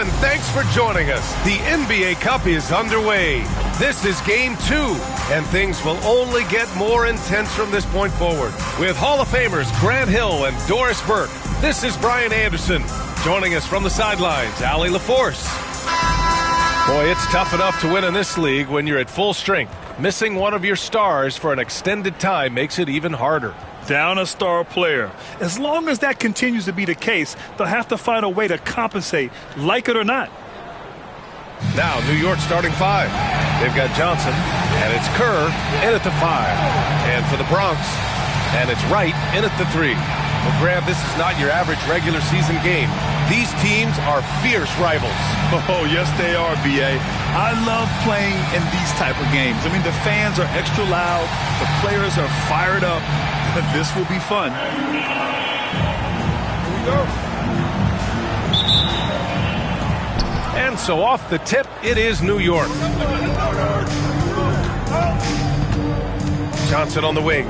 and thanks for joining us. The NBA Cup is underway. This is Game 2, and things will only get more intense from this point forward. With Hall of Famers Grant Hill and Doris Burke, this is Brian Anderson. Joining us from the sidelines, Allie LaForce. Boy, it's tough enough to win in this league when you're at full strength. Missing one of your stars for an extended time makes it even harder. Down a star player. As long as that continues to be the case, they'll have to find a way to compensate, like it or not. Now, New York starting 5. They've got Johnson, and it's Kerr in at the 5. And for the Bronx, and it's Wright in at the 3. Well, Grant, this is not your average regular season game. These teams are fierce rivals. Oh, yes, they are, B.A. I love playing in these type of games. I mean, the fans are extra loud. The players are fired up. This will be fun. Here we go. And so off the tip, it is New York. Johnson on the wing.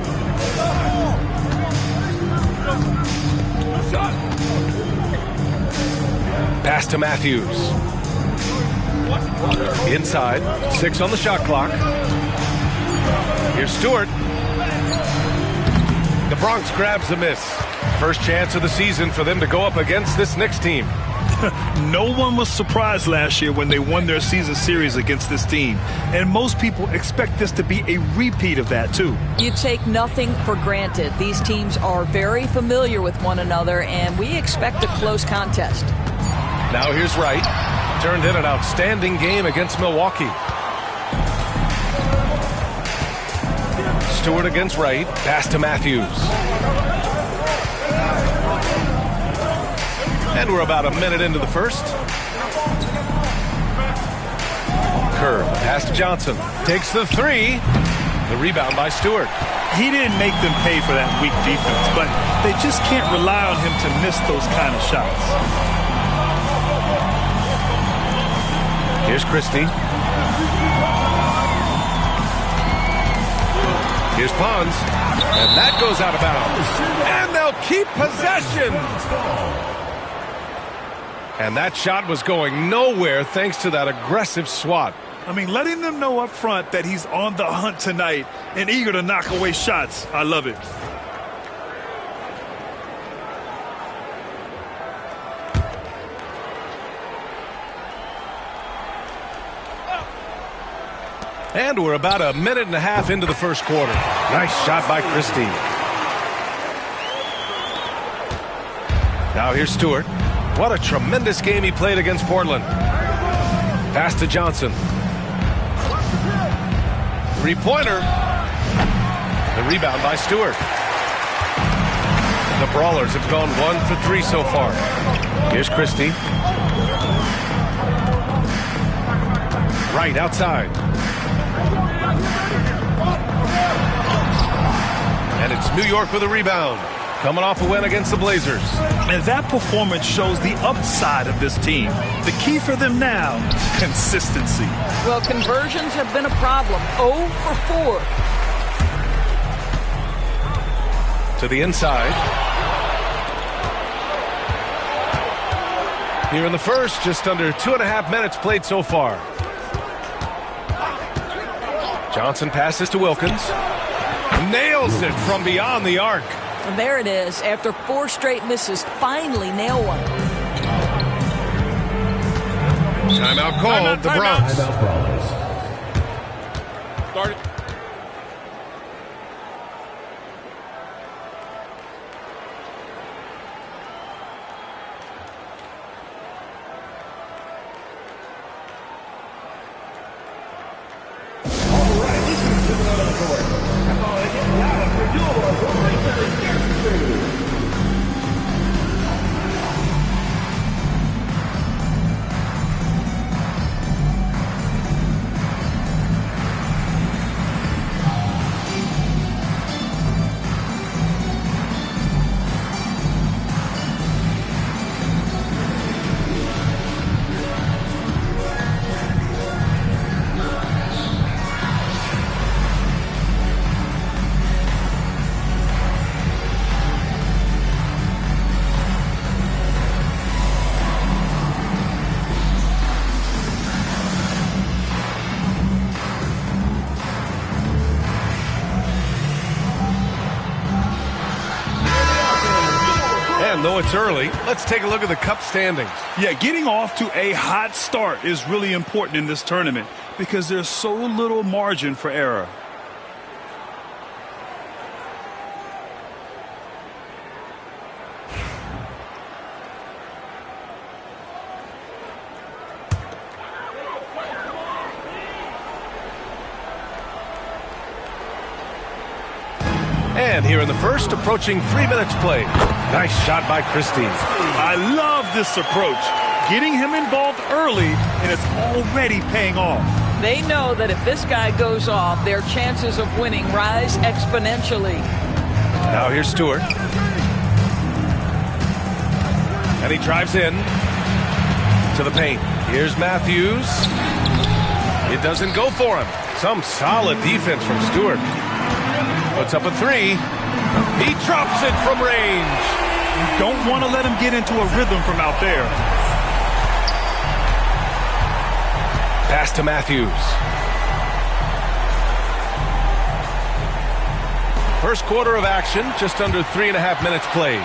Pass to Matthews. Inside. 6 on the shot clock. Here's Stewart. The Bronx grabs the miss. First chance of the season for them to go up against this Knicks team. No one was surprised last year when they won their season series against this team. And most people expect this to be a repeat of that, too. You take nothing for granted. These teams are very familiar with one another, and we expect a close contest. Now here's Wright. Turned in an outstanding game against Milwaukee. Stewart against Wright. Pass to Matthews. And we're about a minute into the first. Kerr, pass to Johnson. Takes the 3. The rebound by Stewart. He didn't make them pay for that weak defense, but they just can't rely on him to miss those kind of shots. Here's Christie. Here's Pons. And that goes out of bounds. And they'll keep possession. And that shot was going nowhere thanks to that aggressive swat. I mean, letting them know up front that he's on the hunt tonight and eager to knock away shots. I love it. And we're about a minute and a half into the first quarter. Nice shot by Christie. Now here's Stewart. What a tremendous game he played against Portland. Pass to Johnson. Three-pointer. The rebound by Stewart. The Brawlers have gone 1 for 3 so far. Here's Christie. Right outside. And it's New York with a rebound. Coming off a win against the Blazers. And that performance shows the upside of this team. The key for them now, consistency. Well, conversions have been a problem. 0 for 4. To the inside. Here in the first, just under 2.5 minutes played so far. Johnson passes to Wilkins. Nails it from beyond the arc. And there it is. After 4 straight misses, finally nail one. Timeout called. The Bronx. Started. know it's early. Let's take a look at the Cup standings. Yeah, getting off to a hot start is really important in this tournament because there's so little margin for error. And here in the first, approaching 3 minutes played. Nice shot by Christie. I love this approach. Getting him involved early, and it's already paying off. They know that if this guy goes off, their chances of winning rise exponentially. Now here's Stewart. And he drives in to the paint. Here's Matthews. It doesn't go for him. Some solid defense from Stewart. Puts up a three. He drops it from range. You don't want to let him get into a rhythm from out there. Pass to Matthews. First quarter of action, just under 3.5 minutes played.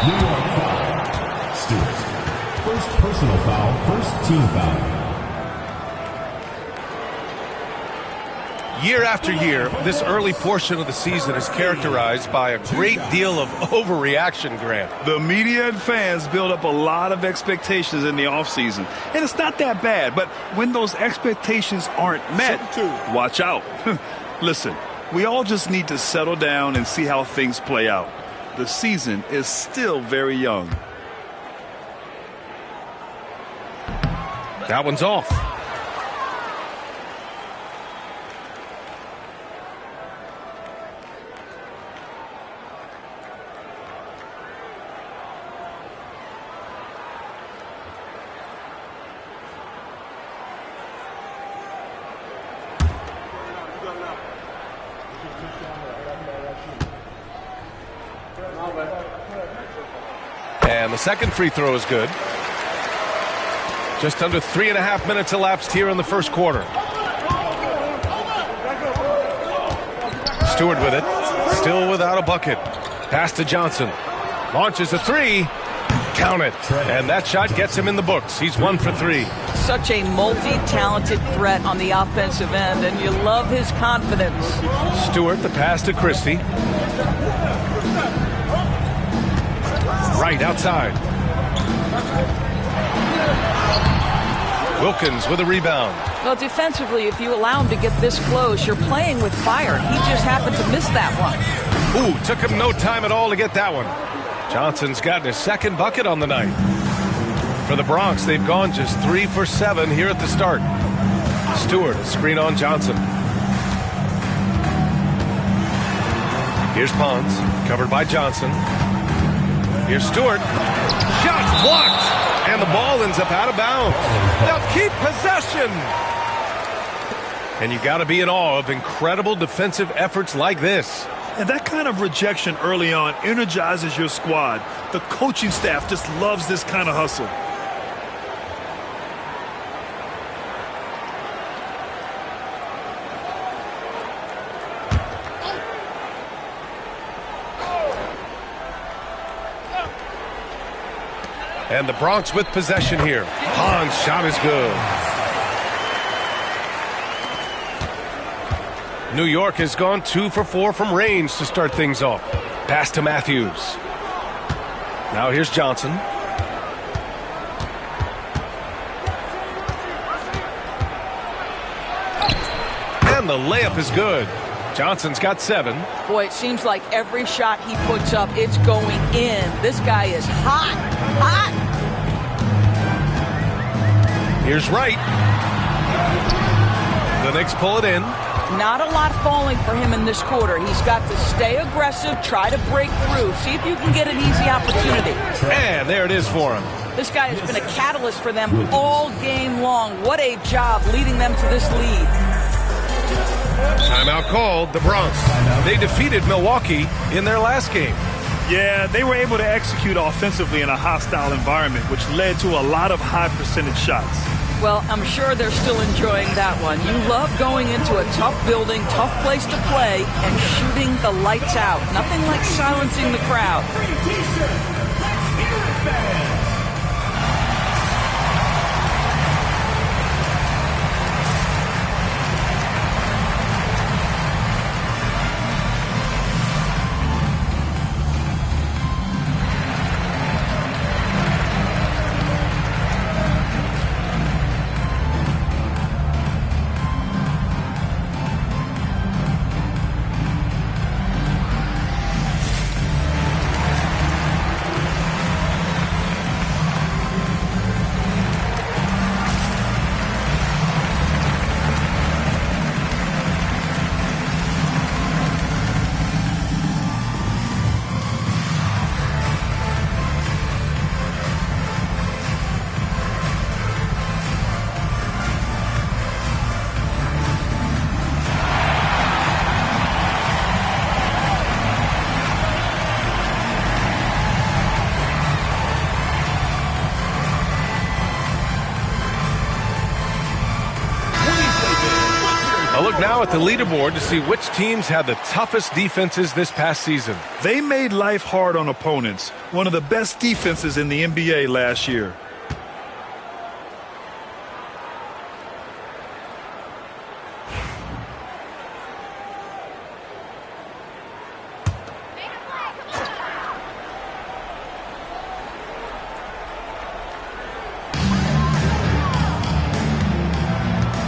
New York foul. Stewart. First personal foul, first team foul. Year after year, this early portion of the season is characterized by a great deal of overreaction, Grant. The media and fans build up a lot of expectations in the offseason. And it's not that bad, but when those expectations aren't met, watch out. Listen, we all just need to settle down and see how things play out. The season is still very young. That one's off. And the second free throw is good. Just under 3.5 minutes elapsed here in the first quarter. Stewart with it. Still without a bucket. Pass to Johnson. Launches a three. Count it. And that shot gets him in the books. He's 1 for 3. Such a multi-talented threat on the offensive end, and you love his confidence. Stewart, the pass to Christie. Right outside. Wilkins with a rebound. Well, defensively, if you allow him to get this close, you're playing with fire. He just happened to miss that one. Ooh, took him no time at all to get that one. Johnson's gotten his second bucket on the night. For the Bronx, they've gone just 3 for 7 here at the start. Stewart, screen on Johnson. Here's Pons, covered by Johnson. Here's Stewart. Shot blocked. And the ball ends up out of bounds. They'll keep possession. And you got to be in awe of incredible defensive efforts like this. And that kind of rejection early on energizes your squad. The coaching staff just loves this kind of hustle. And the Bronx with possession here. Pons' shot is good. New York has gone 2 for 4 from range to start things off. Pass to Matthews. Now here's Johnson. And the layup is good. Johnson's got 7. Boy, it seems like every shot he puts up, it's going in. This guy is hot, hot. Here's Wright. The Knicks pull it in. Not a lot falling for him in this quarter. He's got to stay aggressive, try to break through, see if you can get an easy opportunity. And there it is for him. This guy has been a catalyst for them all game long. What a job leading them to this lead. Timeout called. The Bronx. They defeated Milwaukee in their last game. Yeah, they were able to execute offensively in a hostile environment, which led to a lot of high percentage shots. Well, I'm sure they're still enjoying that one. You love going into a tough building, tough place to play, and shooting the lights out. Nothing like silencing the crowd. Spirit fans. A look now at the leaderboard to see which teams had the toughest defenses this past season. They made life hard on opponents. One of the best defenses in the NBA last year.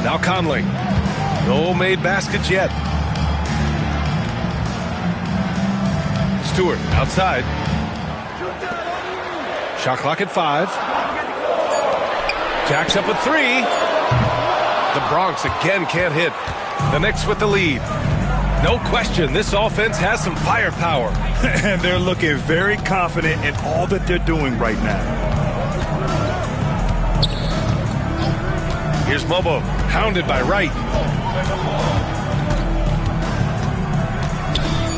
Now Conley. No made baskets yet. Stewart outside. Shot clock at 5. Jacks up at 3. The Bronx again can't hit. The Knicks with the lead. No question, this offense has some firepower. And they're looking very confident in all that they're doing right now. Here's Mobo, hounded by Wright.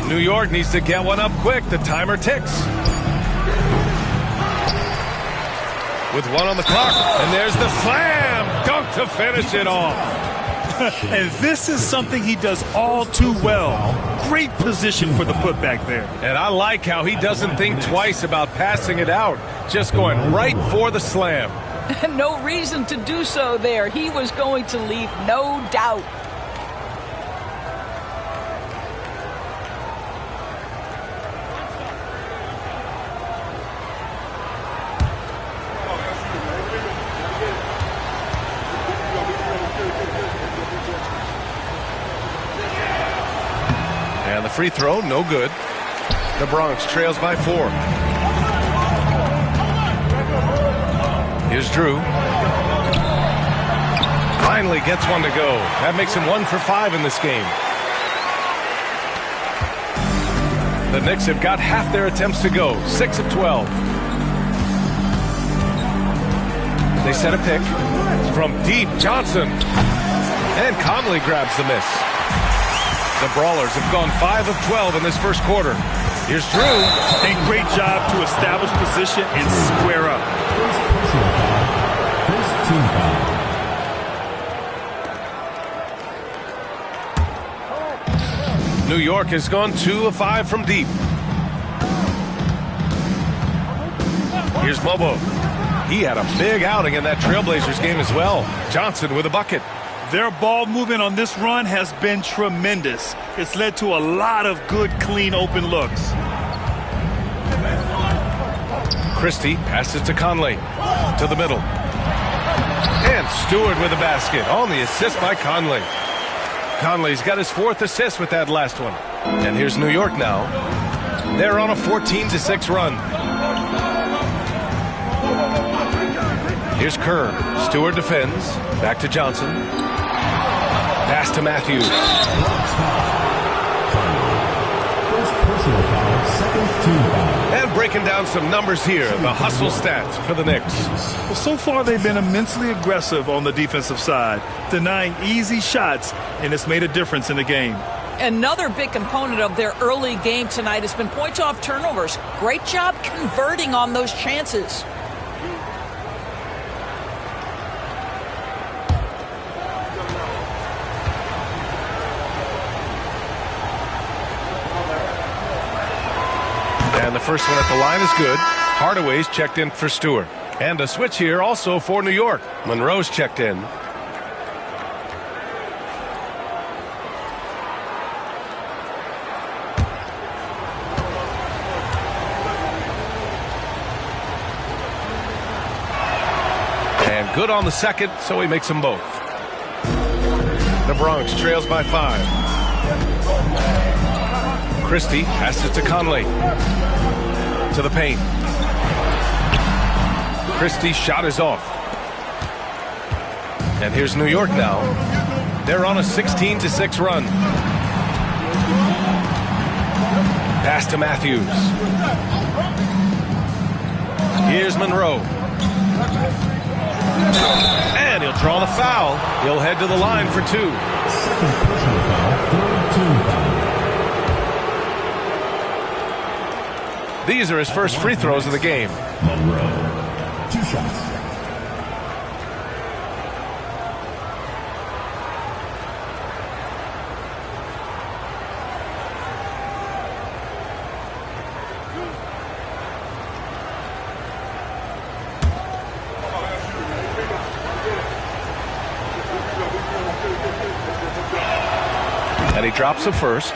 New York needs to get one up quick. The timer ticks. With 1 on the clock, and there's the slam dunk to finish it off. And this is something he does all too well. Great position for the putback there. And I like how he doesn't think twice about passing it out, just going right for the slam. No reason to do so there. He was going to leave, no doubt. And the free throw, no good. The Bronx trails by 4. Here's Drew. Finally gets one to go. That makes him 1 for 5 in this game. The Knicks have got half their attempts to go. 6 of 12. They set a pick. From deep, Johnson. And Conley grabs the miss. The Brawlers have gone 5 of 12 in this first quarter. Here's Drew. A great job to establish position and square up. First team foul. New York has gone 2 of 5 from deep. Here's Mobo. He had a big outing in that Trailblazers game as well. Johnson with a bucket. Their ball movement on this run has been tremendous. It's led to a lot of good, clean, open looks. Christie passes to Conley. To the middle. And Stewart with a basket on the assist by Conley. Conley's got his 4th assist with that last one. And here's New York now. They're on a 14-6 run. Here's Kerr. Stewart defends. Back to Johnson. Pass to Matthews. First personal foul, second team foul. And breaking down some numbers here, the hustle stats for the Knicks. Well, so far they've been immensely aggressive on the defensive side, denying easy shots, and it's made a difference in the game. Another big component of their early game tonight has been points off turnovers. Great job converting on those chances. And the first one at the line is good. Hardaway's checked in for Stewart. And a switch here also for New York. Monroe's checked in. And good on the second, so he makes them both. The Bronx trails by 5. Christie passes to Conley. To the paint. Christie's shot is off. And here's New York now. They're on a 16-6 run. Pass to Matthews. Here's Monroe. And he'll draw the foul. He'll head to the line for 2. Second personal foul, third team foul. These are his first free throws of the game. Monroe, 2 shots. And he drops the first.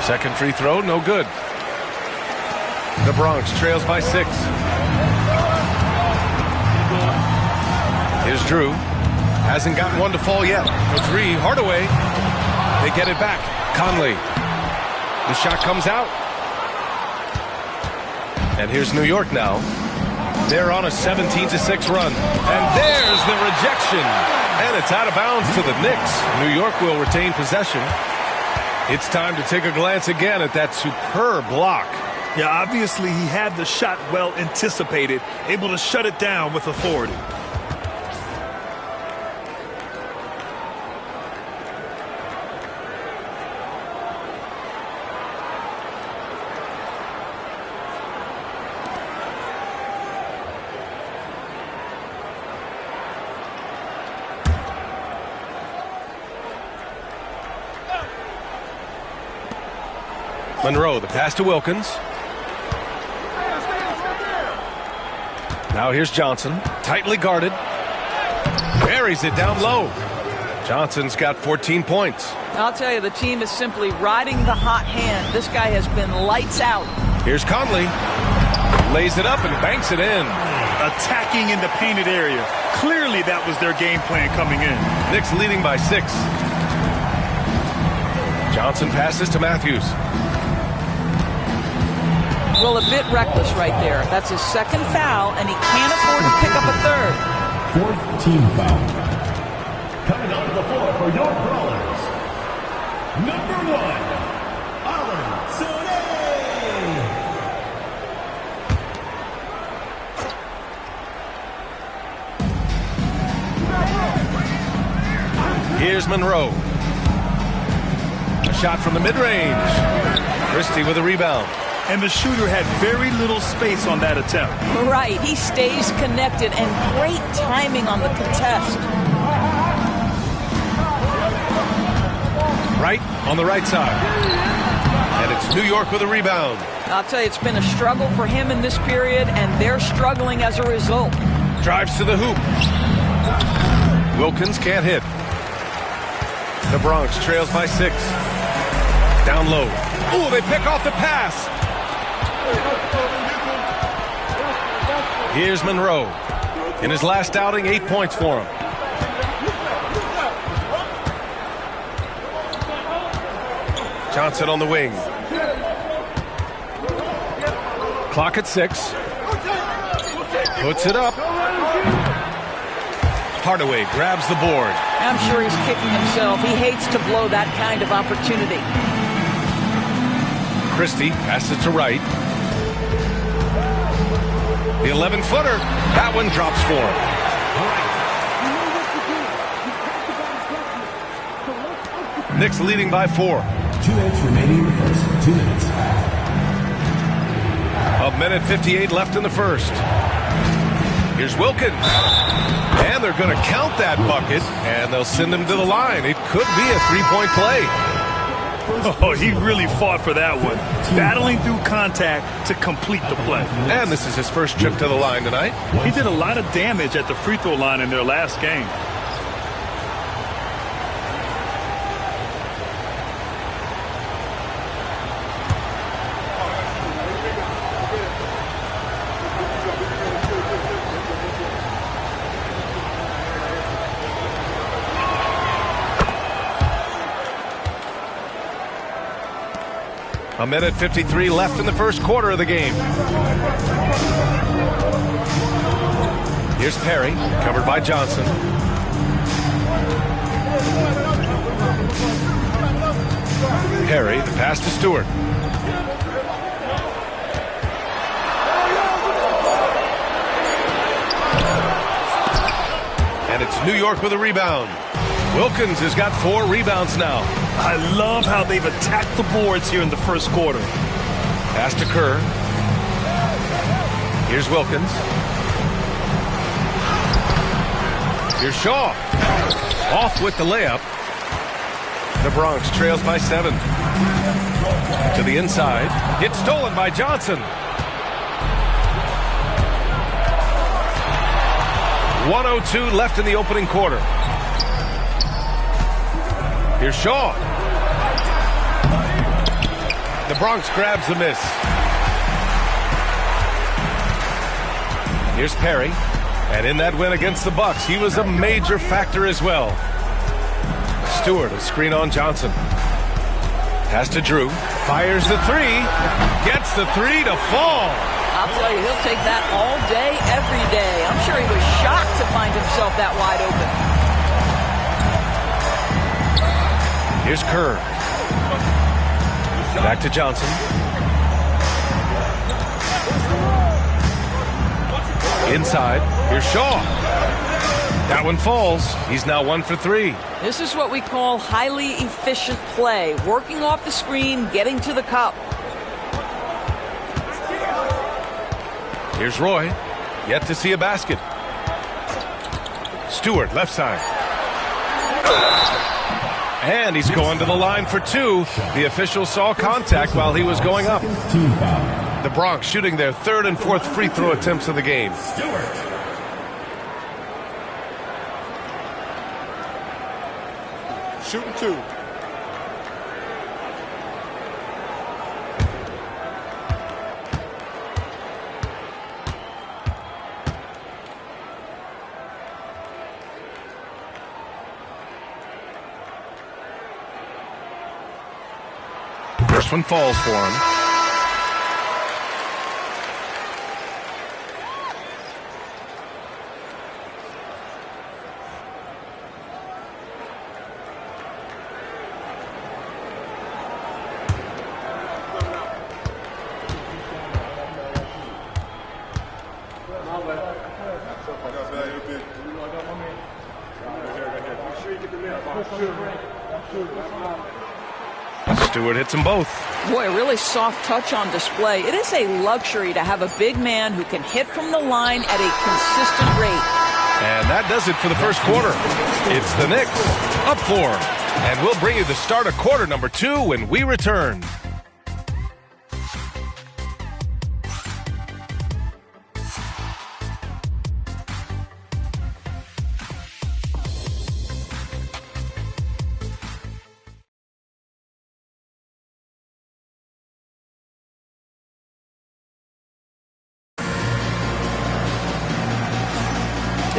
Second free throw, no good. The Bronx trails by 6. Here's Drew. Hasn't gotten one to fall yet. For 3, Hardaway. They get it back. Conley. The shot comes out. And here's New York now. They're on a 17-6 run. And there's the rejection. And it's out of bounds to the Knicks. New York will retain possession. It's time to take a glance again at that superb block. Yeah, obviously he had the shot well anticipated, able to shut it down with authority. Monroe, the pass to Wilkins. Now here's Johnson, tightly guarded. Buries it down low. Johnson's got 14 points. I'll tell you, the team is simply riding the hot hand. This guy has been lights out. Here's Conley. Lays it up and banks it in. Attacking in the painted area. Clearly that was their game plan coming in. Knicks leading by 6. Johnson passes to Matthews. Well, a bit reckless right there. That's his second foul, and he can't afford to pick up a third. 4th team foul. Coming onto the floor for your Brawlers. Number 1, Alan Sone. Here's Monroe. A shot from the mid-range. Christie with a rebound. And the shooter had very little space on that attempt. Right, he stays connected, and great timing on the contest. Right on the right side. And it's New York with a rebound. I'll tell you, it's been a struggle for him in this period, and they're struggling as a result. Drives to the hoop. Wilkins can't hit. The Bronx trails by 6. Down low. Ooh, they pick off the pass. Here's Monroe. In his last outing, 8 points for him. Johnson on the wing. Clock at 6. Puts it up. Hardaway grabs the board. I'm sure he's kicking himself. He hates to blow that kind of opportunity. Christie passes to Wright. The 11-footer. That one drops for him. Knicks leading by 4. 2 minutes remaining in the first. 2 minutes. A minute 58 left in the first. Here's Wilkins. And they're going to count that bucket, and they'll send him to the line. It could be a three-point play. Oh, he really fought for that one. Battling through contact to complete the play. And this is his first trip to the line tonight. He did a lot of damage at the free throw line in their last game. A minute 53 left in the first quarter of the game. Here's Perry, covered by Johnson. Perry, the pass to Stewart. And it's New York with a rebound. Wilkins has got 4 rebounds now. I love how they've attacked the boards here in the first quarter. Pass to Kerr. Here's Wilkins. Here's Shaw. Off with the layup. The Bronx trails by 7. To the inside. It's stolen by Johnson. 1:02 left in the opening quarter. Here's Shaw. The Bronx grabs the miss. Here's Perry. And in that win against the Bucks, he was a major factor as well. Stewart, a screen on Johnson. Pass to Drew. Fires the 3. Gets the 3 to fall. I'll tell you, he'll take that all day, every day. I'm sure he was shocked to find himself that wide open. Here's Kerr. Back to Johnson. Inside. Here's Shaw. That one falls. He's now 1 for 3. This is what we call highly efficient play. Working off the screen, getting to the cup. Here's Roy. Yet to see a basket. Stewart, left side. And he's going to the line for 2. The official saw contact while he was going up. The Bronx shooting their 3rd and 4th free throw attempts of the game. Shooting 2. First one falls for him. Stewart hits them both. Boy, a really soft touch on display. It is a luxury to have a big man who can hit from the line at a consistent rate. And that does it for the first quarter. It's the Knicks up 4. And we'll bring you the start of quarter number 2 when we return.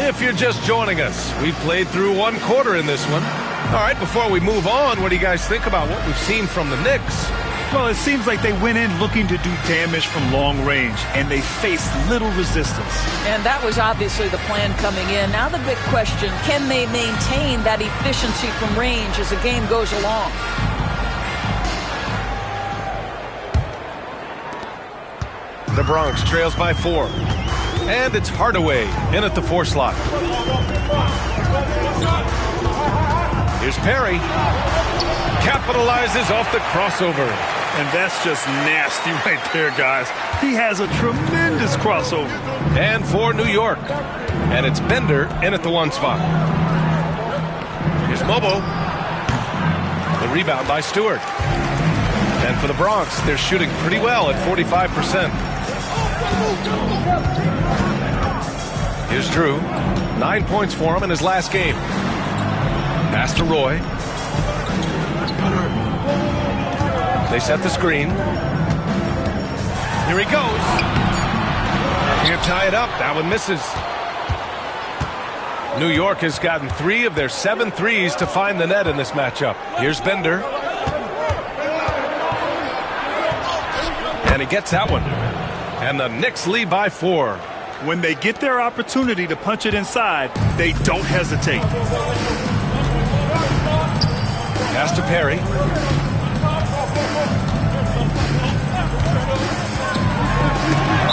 If you're just joining us, we've played through 1 quarter in this one. All right, before we move on, what do you guys think about what we've seen from the Knicks? Well, it seems like they went in looking to do damage from long range, and they faced little resistance. And that was obviously the plan coming in. Now the big question, can they maintain that efficiency from range as the game goes along? The Bronx trails by 4. And it's Hardaway in at the 4 slot. Here's Perry. capitalizes off the crossover. And that's just nasty right there, guys. He has a tremendous crossover. And for New York. And it's Bender in at the 1 spot. Here's Mobo. The rebound by Stewart. And for the Bronx, they're shooting pretty well at 45%. Here's Drew. 9 points for him in his last game. Pass to Roy. They set the screen. Here he goes. Here, tie it up. That one misses. New York has gotten 3 of their 7 threes to find the net in this matchup. Here's Bender. And he gets that one. And the Knicks lead by 4. When they get their opportunity to punch it inside, they don't hesitate. Pass to Perry.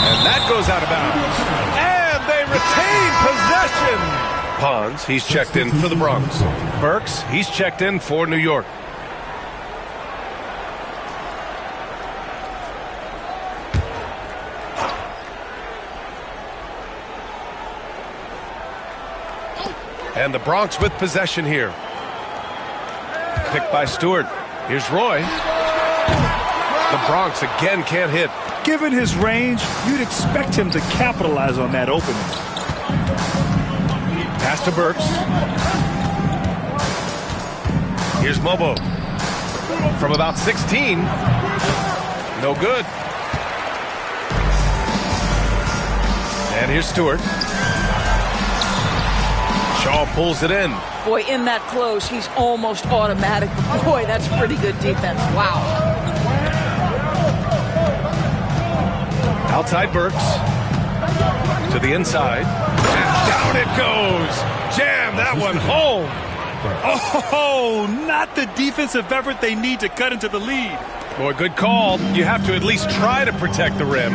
And that goes out of bounds. And they retain possession. Pons, he's checked in for the Bronx. Burks, he's checked in for New York. And the Bronx with possession here. Picked by Stewart. Here's Roy. The Bronx again can't hit. Given his range, you'd expect him to capitalize on that opening. Pass to Burks. Here's Mobo. From about 16. No good. And here's Stewart. Shaw pulls it in. Boy, in that close, he's almost automatic. Boy, that's pretty good defense. Wow. Outside Burks. To the inside. And down it goes. Jam that one home. Oh, not the defensive effort they need to cut into the lead. Boy, good call. You have to at least try to protect the rim.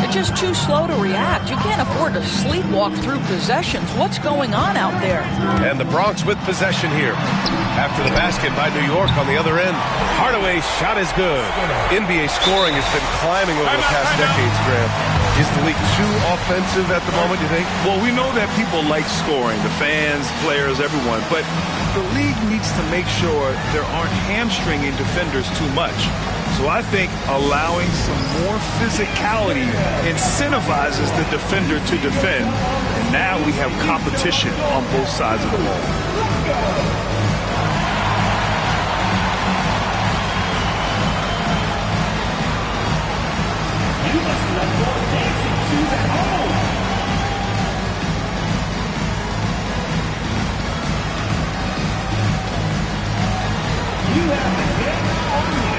They're just too slow to react. You can't afford to sleepwalk through possessions. What's going on out there? And the Bronx with possession here. After the basket by New York on the other end. Hardaway's shot is good. NBA scoring has been climbing over the past decades, Graham. Is the league too offensive at the moment, you think? Well, we know that people like scoring, the fans, players, everyone, but the league needs to make sure there aren't hamstringing defenders too much. So I think allowing some more physicality incentivizes the defender to defend. And now we have competition on both sides of the ball. You must let more dancing shoes at home. You have the game on you.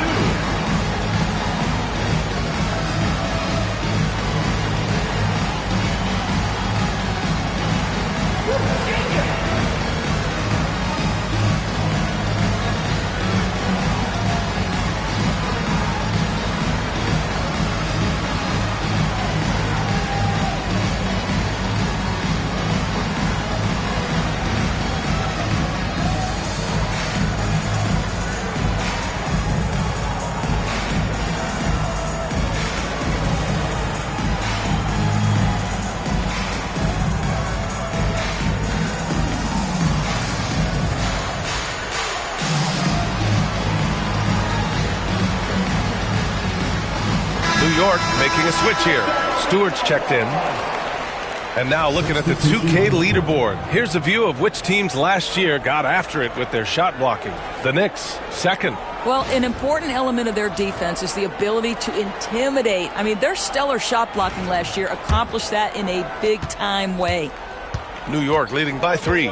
New York making a switch here. Stewart's checked in. And now looking at the 2K leaderboard. Here's a view of which teams last year got after it with their shot blocking. The Knicks, second. Well, an important element of their defense is the ability to intimidate. I mean, their stellar shot blocking last year accomplished that in a big-time way. New York leading by 3.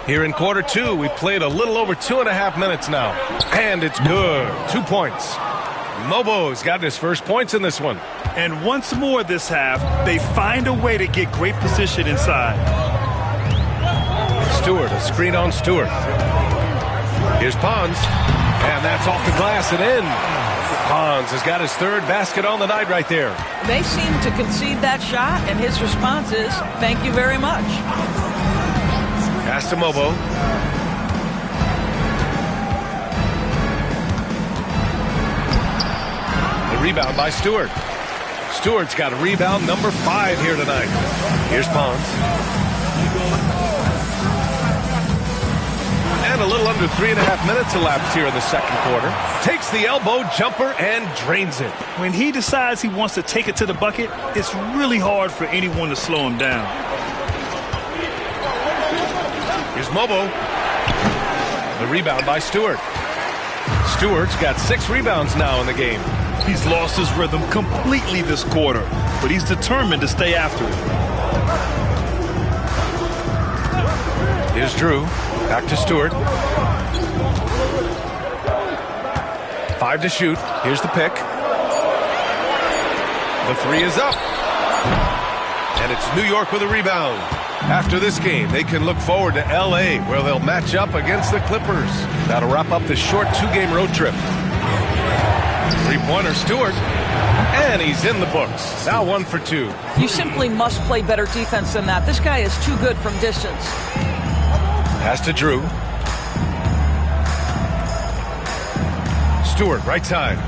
Here in quarter 2, we played a little over 2.5 minutes now. And it's good. 2 points. Mobo's got his first points in this one. And once more this half, they find a way to get great position inside. Stewart, a screen on Stewart. Here's Pons. And that's off the glass and in. Pons has got his third basket on the night right there. They seem to concede that shot, and his response is, thank you very much. Pass to Mobo. The rebound by Stewart. Stewart's got a rebound number 5 here tonight. Here's Pons. And a little under 3.5 minutes elapsed here in the second quarter. Takes the elbow jumper and drains it. When he decides he wants to take it to the bucket, it's really hard for anyone to slow him down. Here's Mobo. The rebound by Stewart. Stewart's got 6 rebounds now in the game. He's lost his rhythm completely this quarter, but he's determined to stay after it. Here's Drew. Back to Stewart. 5 to shoot. Here's the pick. The 3 is up. And it's New York with a rebound. After this game, they can look forward to L.A., where they'll match up against the Clippers. That'll wrap up this short 2-game road trip. Three-pointer Stewart. And he's in the books. Now 1 for 2. You simply must play better defense than that. This guy is too good from distance. Pass to Drew. Stewart, right side.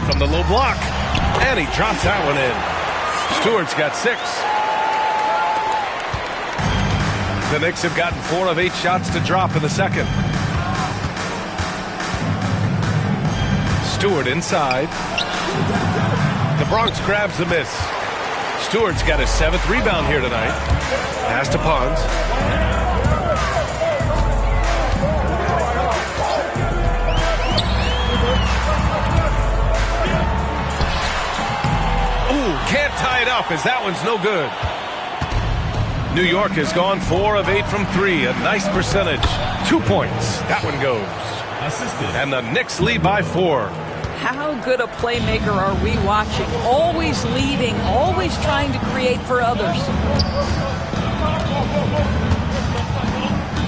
From the low block. And he drops that one in. Stewart's got 6. The Knicks have gotten 4 of 8 shots to drop in the second. Stewart inside. The Bronx grabs the miss. Stewart's got his 7th rebound here tonight. Pass to Pons. Ooh, can't tie it up as that one's no good. New York has gone 4 of 8 from 3. A nice percentage. 2 points. That one goes. Assisted. And the Knicks lead by 4. How good a playmaker are we watching? Always leading, always trying to create for others.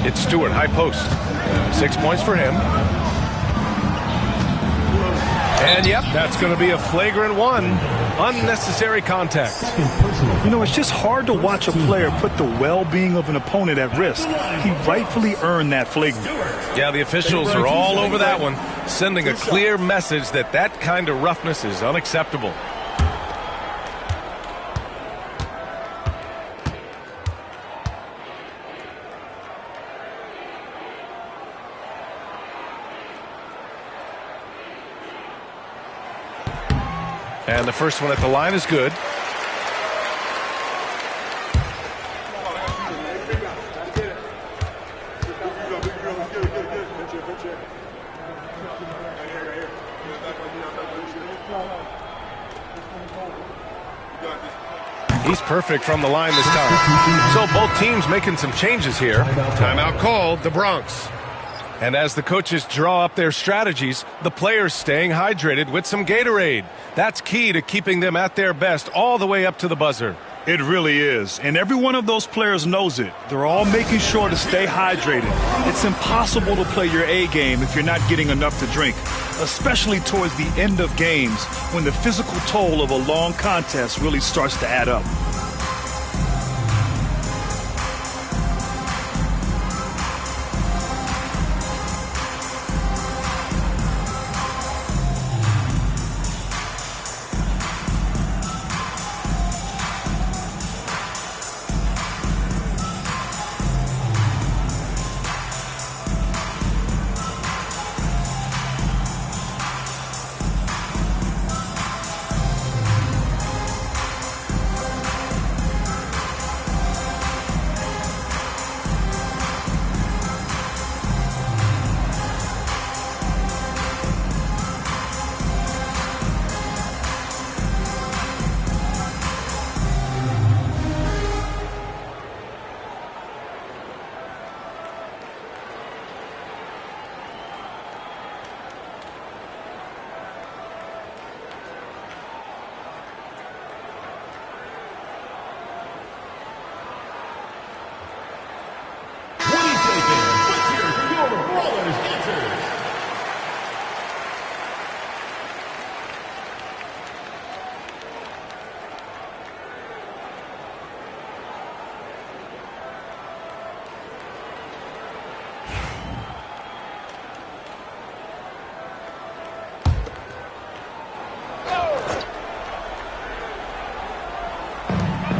It's Stewart, high post. 6 points for him. And yep, that's going to be a flagrant 1. Unnecessary contact. You know, it's just hard to watch a player put the well-being of an opponent at risk. He rightfully earned that flagrant. Yeah, the officials are all over that one, sending a clear message that that kind of roughness is unacceptable. And the first one at the line is good. He's perfect from the line this time. So both teams making some changes here. Timeout called, the Bronx. And as the coaches draw up their strategies, the players staying hydrated with some Gatorade. That's key to keeping them at their best all the way up to the buzzer. It really is. And every one of those players knows it. They're all making sure to stay hydrated. It's impossible to play your A game if you're not getting enough to drink, especially towards the end of games when the physical toll of a long contest really starts to add up.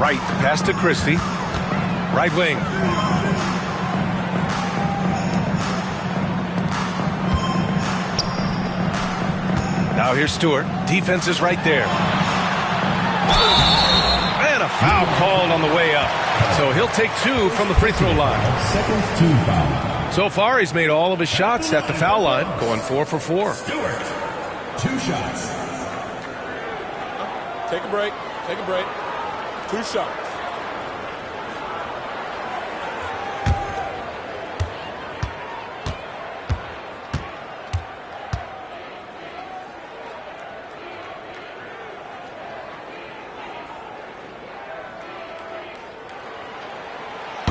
Right, pass to Christie. Right wing. Now here's Stewart. Defense is right there. And a foul called on the way up. So he'll take 2 from the free throw line. Seconds to foul. So far, he's made all of his shots at the foul line, going 4 for 4. Stewart, 2 shots. Take a break. Take a break. 2 shots.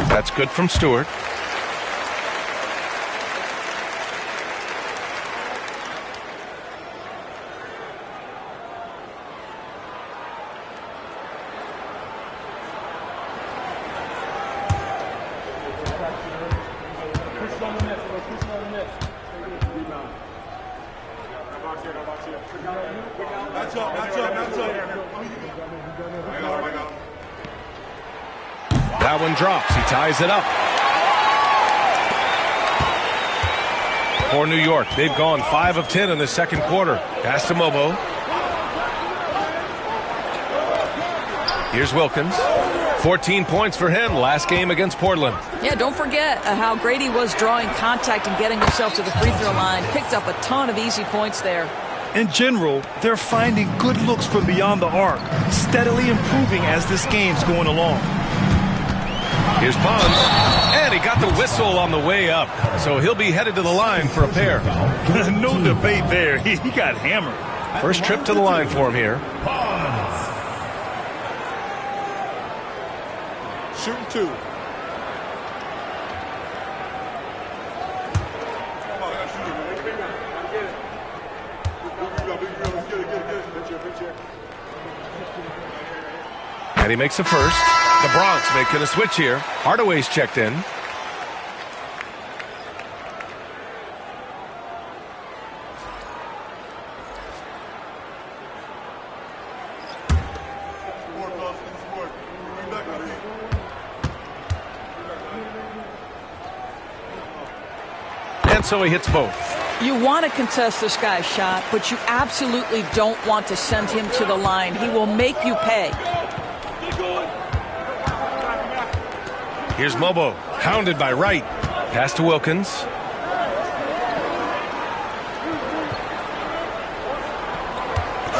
That's good from Stewart. That one drops. He ties it up. For New York, they've gone 5 of 10 in the second quarter. Pass to Mobo. Here's Wilkins. 14 points for him last game against Portland. Yeah, don't forget how great he was drawing contact and getting himself to the free throw line. Picked up a ton of easy points there. In general, they're finding good looks from beyond the arc, steadily improving as this game's going along. Here's Pons, and he got the whistle on the way up, so he'll be headed to the line for a pair. No debate there. He got hammered. First trip to the line for him here. Shooting 2. And he makes the first. The Bronx making a switch here. Hardaway's checked in. And so he hits both. You want to contest this guy's shot, but you absolutely don't want to send him to the line. He will make you pay. Here's Mobo, hounded by Wright. Pass to Wilkins.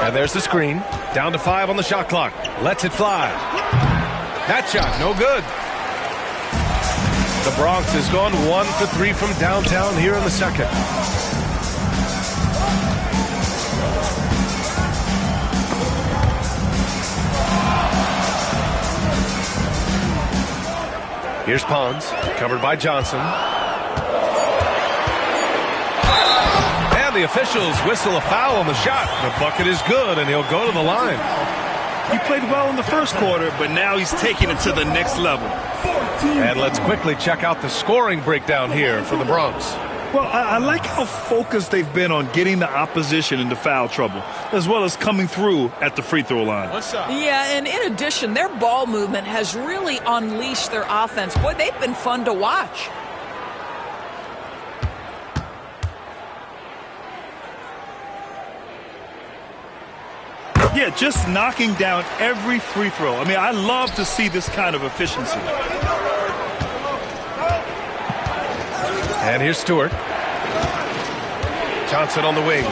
And there's the screen. Down to 5 on the shot clock. Lets it fly. That shot, no good. The Bronx has gone 1 for 3 from downtown here in the second. Here's Pons, covered by Johnson. And the officials whistle a foul on the shot. The bucket is good, and he'll go to the line. He played well in the first quarter, but now he's taking it to the next level. And let's quickly check out the scoring breakdown here for the Bronx. Well, I like how focused they've been on getting the opposition into foul trouble, as well as coming through at the free throw line. Yeah, and in addition, their ball movement has really unleashed their offense. Boy, they've been fun to watch. Yeah, just knocking down every free throw. I mean, I love to see this kind of efficiency. And here's Stewart. Johnson on the wing.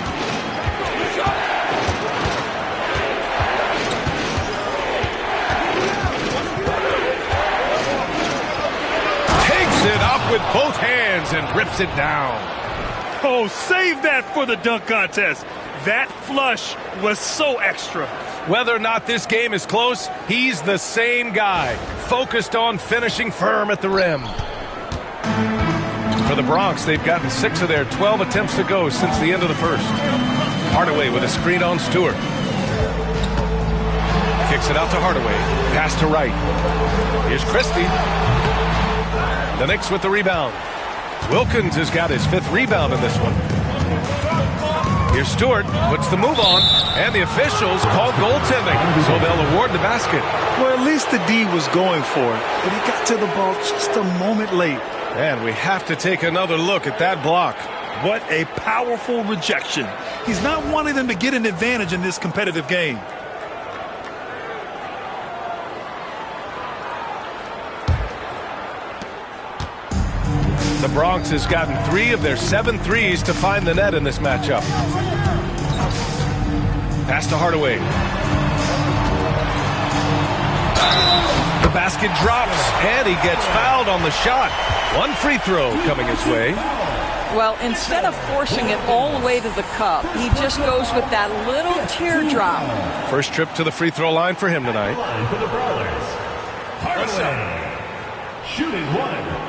Takes it up with both hands and rips it down. Oh, save that for the dunk contest. That flush was so extra. Whether or not this game is close, he's the same guy, focused on finishing firm at the rim. For the Bronx, they've gotten 6 of their 12 attempts to go since the end of the first. Hardaway with a screen on Stewart. Kicks it out to Hardaway. Pass to Wright. Here's Christie. The Knicks with the rebound. Wilkins has got his 5th rebound in this one. Here's Stewart, puts the move on, and the officials called goaltending, so they'll award the basket. Well, at least the D was going for it, but he got to the ball just a moment late. And we have to take another look at that block. What a powerful rejection. He's not wanting them to get an advantage in this competitive game. The Bronx has gotten 3 of their 7 threes to find the net in this matchup. Pass to Hardaway. The basket drops, and he gets fouled on the shot. 1 free throw coming his way. Well, instead of forcing it all the way to the cup, he just goes with that little teardrop. First trip to the free throw line for him tonight. For the Brawlers, Hardaway. Shooting 1.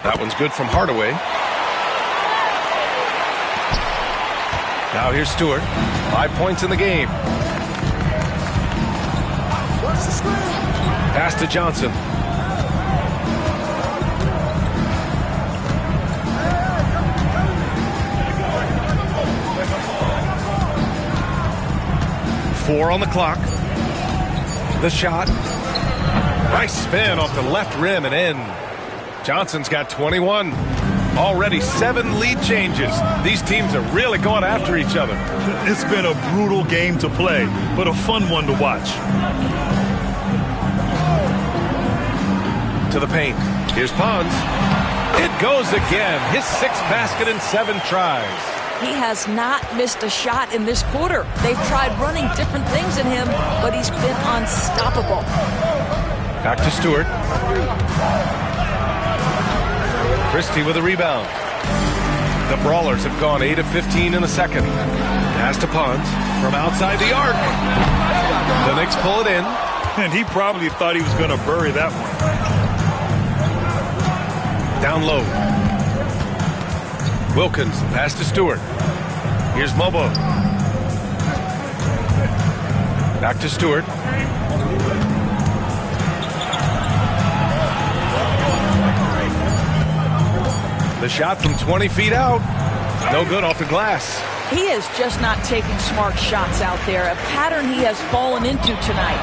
That one's good from Hardaway. Now here's Stewart. 5 points in the game. Pass to Johnson. Four on the clock. The shot. Nice spin off the left rim and in. Johnson's got 21. Already 7 lead changes. These teams are really going after each other. It's been a brutal game to play, but a fun one to watch. To the paint. Here's Pons. It goes again. His 6th basket in 7 tries. He has not missed a shot in this quarter. They've tried running different things in him, but he's been unstoppable. Back to Stewart. Christie with a rebound. The Brawlers have gone 8 of 15 in the second. Pass to Pons from outside the arc. The Knicks pull it in. And he probably thought he was going to bury that one. Down low. Wilkins, pass to Stewart. Here's Mobo. Back to Stewart. The shot from 20 feet out. No good off the glass. He is just not taking smart shots out there, a pattern he has fallen into tonight.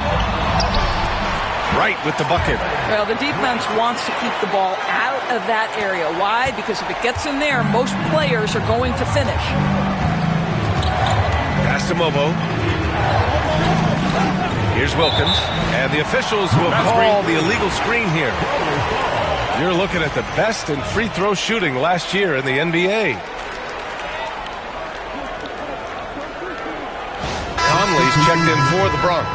Right with the bucket. Well, the defense wants to keep the ball out of that area. Why? Because if it gets in there, most players are going to finish. Pass to Mobo. Here's Wilkins. And the officials will call the illegal screen here. You're looking at the best in free throw shooting last year in the NBA. Conley's checked in for the Bronx.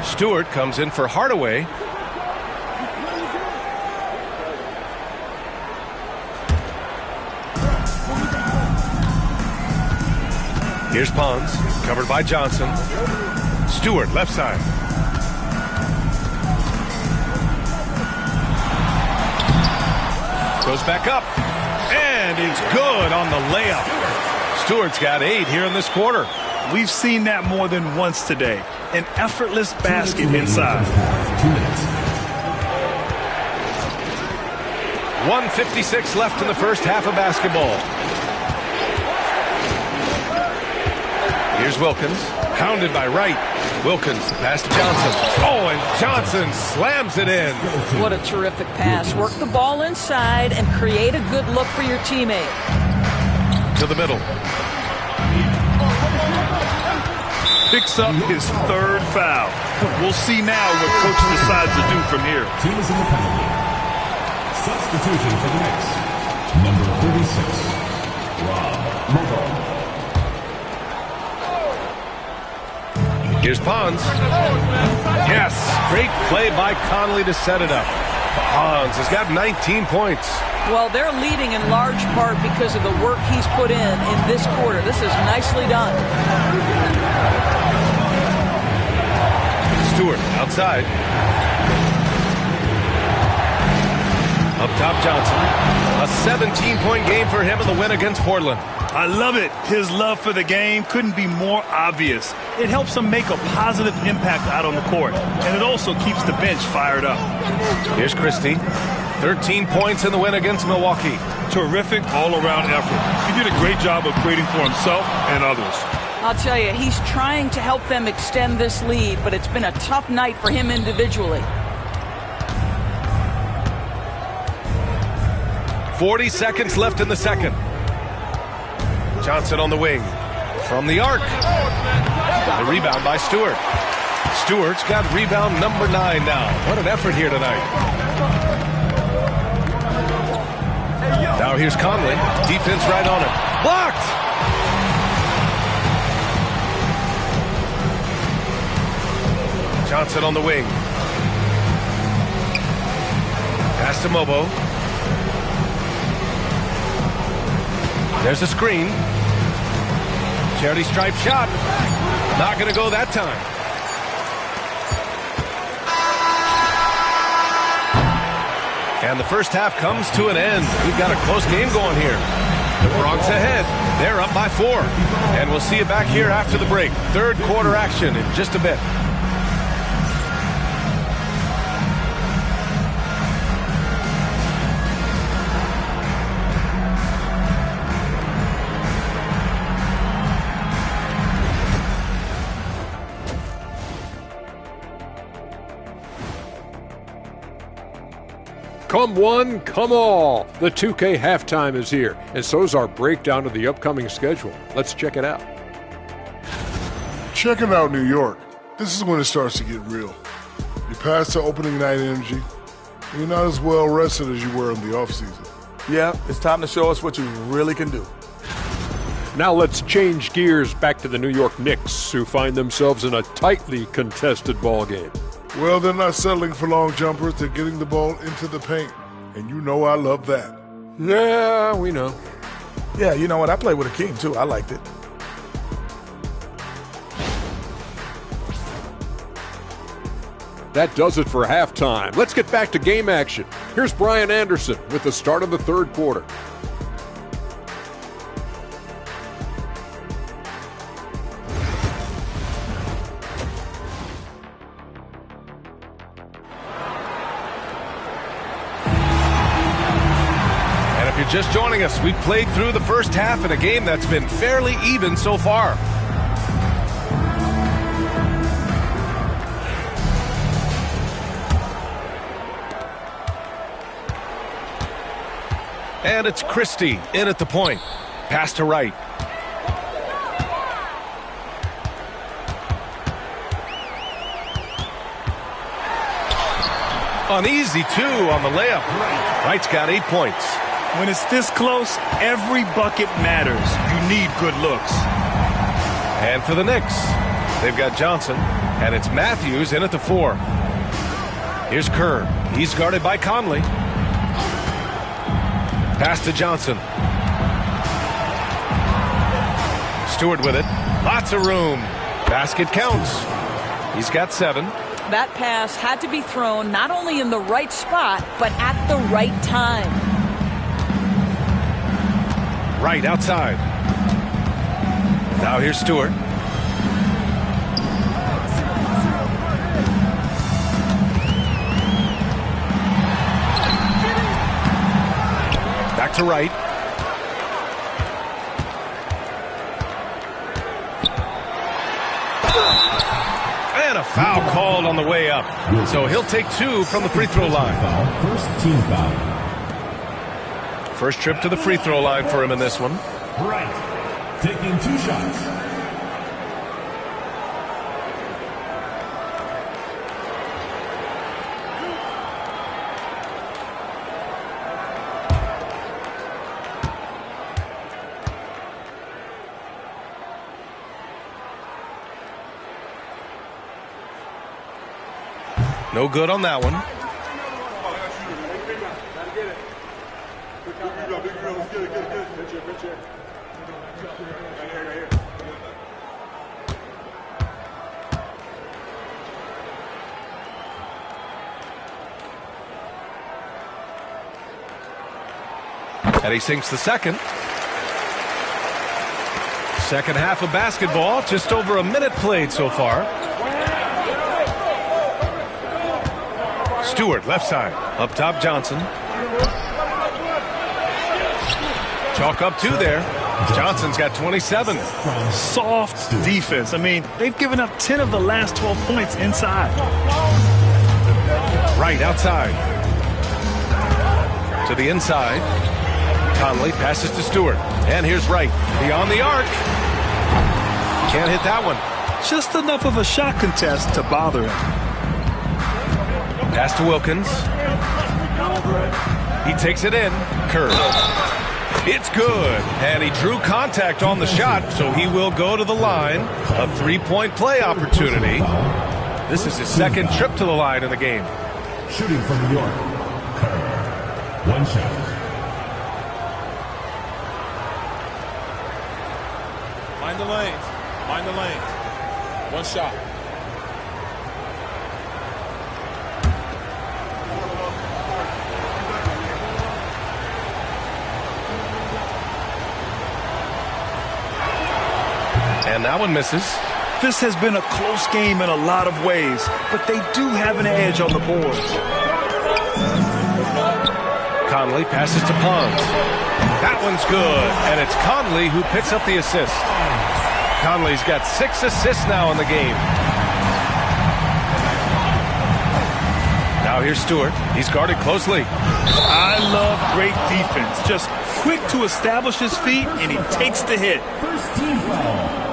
Stewart comes in for Hardaway. Here's Pons, covered by Johnson. Stewart, left side. Goes back up, and it's good on the layup. Stewart's got 8 here in this quarter. We've seen that more than once today. An effortless basket inside. 1:56 left in the first half of basketball. Here's Wilkins, pounded by Wright. Wilkins, pass to Johnson. Oh, and Johnson slams it in. What a terrific pass. Work the ball inside and create a good look for your teammate. To the middle. Picks up his 3rd foul. We'll see now what coach decides to do from here. Teams in the penalty. Substitution for the Knicks. Number 36, Mobo. Here's Pons. Yes, great play by Conley to set it up. Pons has got 19 points. Well, they're leading in large part because of the work he's put in this quarter. This is nicely done. Stewart outside. Up top, Johnson. A 17-point game for him in the win against Portland. I love it. His love for the game couldn't be more obvious. It helps him make a positive impact out on the court, and it also keeps the bench fired up. Here's Christie. 13 points in the win against Milwaukee. Terrific all-around effort. He did a great job of creating for himself and others. I'll tell you, he's trying to help them extend this lead, but it's been a tough night for him individually. 40 seconds left in the second. Johnson on the wing. From the arc. The rebound by Stewart. Stewart's got rebound number 9 now. What an effort here tonight. Now here's Conley. Defense right on it. Blocked! Johnson on the wing. Pass to Mobo. There's a screen. Charity stripe shot. Not going to go that time. And the first half comes to an end. We've got a close game going here. The Bronx ahead. They're up by 4. And we'll see you back here after the break. Third quarter action in just a bit. Come one, come all. The 2K halftime is here, and so is our breakdown of the upcoming schedule. Let's check it out. Checking out New York. This is when it starts to get real. You pass the opening night energy, and you're not as well rested as you were in the offseason. Yeah, it's time to show us what you really can do. Now let's change gears back to the New York Knicks, who find themselves in a tightly contested ball game. Well, they're not settling for long jumpers. They're getting the ball into the paint. And you know I love that. Yeah, we know. Yeah, you know what? I played with Akeem, too. I liked it. That does it for halftime. Let's get back to game action. Here's Brian Anderson with the start of the third quarter. Just joining us, we played through the first half in a game that's been fairly even so far. And it's Christie in at the point. Pass to Wright. An easy 2 on the layup. Wright's got 8 points. When it's this close, every bucket matters. You need good looks. And for the Knicks, they've got Johnson, and it's Matthews in at the 4. Here's Kerr. He's guarded by Conley. Pass to Johnson. Stewart with it. Lots of room. Basket counts. He's got 7. That pass had to be thrown not only in the right spot, but at the right time. Right outside. Now here's Stewart. Back to Wright. And a foul called on the way up. So he'll take 2 from the free throw line. First team foul. First trip to the free throw line for him in this one. Right. Taking 2 shots. No good on that one. And he sinks the second. Second half of basketball, just over a minute played so far. Stewart, left side. Up top, Johnson. Chalk up 2 there. Johnson's got 27. Soft defense. I mean, they've given up 10 of the last 12 points inside. Right outside. To the inside. Conley passes to Stewart. And here's Wright. Beyond the arc. Can't hit that one. Just enough of a shot contest to bother him. Pass to Wilkins. He takes it in. Curve. It's good. And he drew contact on the shot, so he will go to the line. A 3-point play opportunity. This is his second trip to the line in the game. Shooting from New York. Curve. 1 shot. Mind the lanes. Mind the lanes. 1 shot. And that one misses. This has been a close game in a lot of ways, but they do have an edge on the boards. Conley passes to Pons. That one's good, and it's Conley who picks up the assist. Conley's got 6 assists now in the game. Now here's Stewart. He's guarded closely. I love great defense. Just quick to establish his feet, and he takes the hit. First team foul.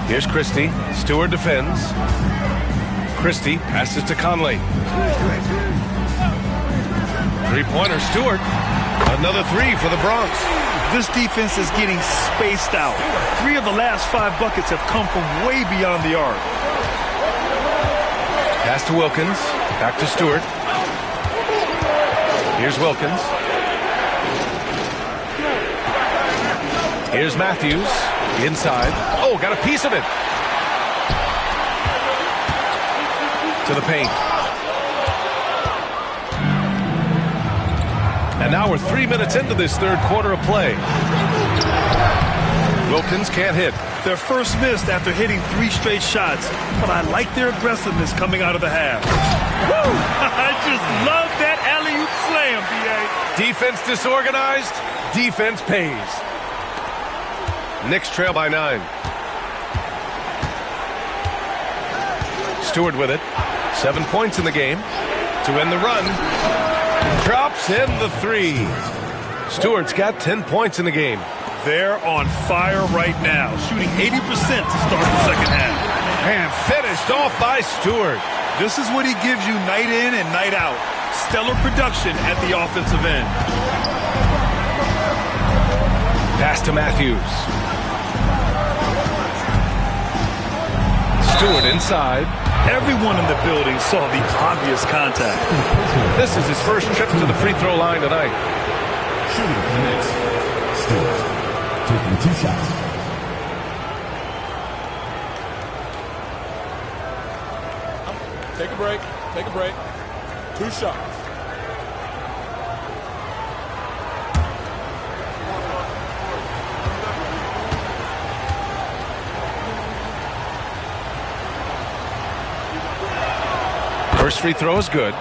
Here's Christie. Stewart defends. Christie passes to Conley. 3-pointer, Stewart. Another 3 for the Bronx. This defense is getting spaced out. 3 of the last 5 buckets have come from way beyond the arc. Pass to Wilkins. Back to Stewart. Here's Wilkins. Here's Matthews. Inside. Oh, got a piece of it. To the paint. And now we're 3 minutes into this third quarter of play. Wilkins can't hit. Their first missed after hitting 3 straight shots, but I like their aggressiveness coming out of the half. Woo! I just love that alley-oop slam, B.A. Defense disorganized. Defense pays. Knicks trail by 9. Stewart with it. 7 points in the game. To end the run. Drops in the 3. Stewart's got 10 points in the game. They're on fire right now, shooting 80% to start the second half. And finished off by Stewart. This is what he gives you night in and night out. Stellar production at the offensive end. Pass to Matthews. Stewart inside. Everyone in the building saw the obvious contact. This is his first trip to the free throw line tonight. Shooting for the Knicks. Stewart taking 2 shots. Take a break. Take a break. 2 shots. First free throw is good.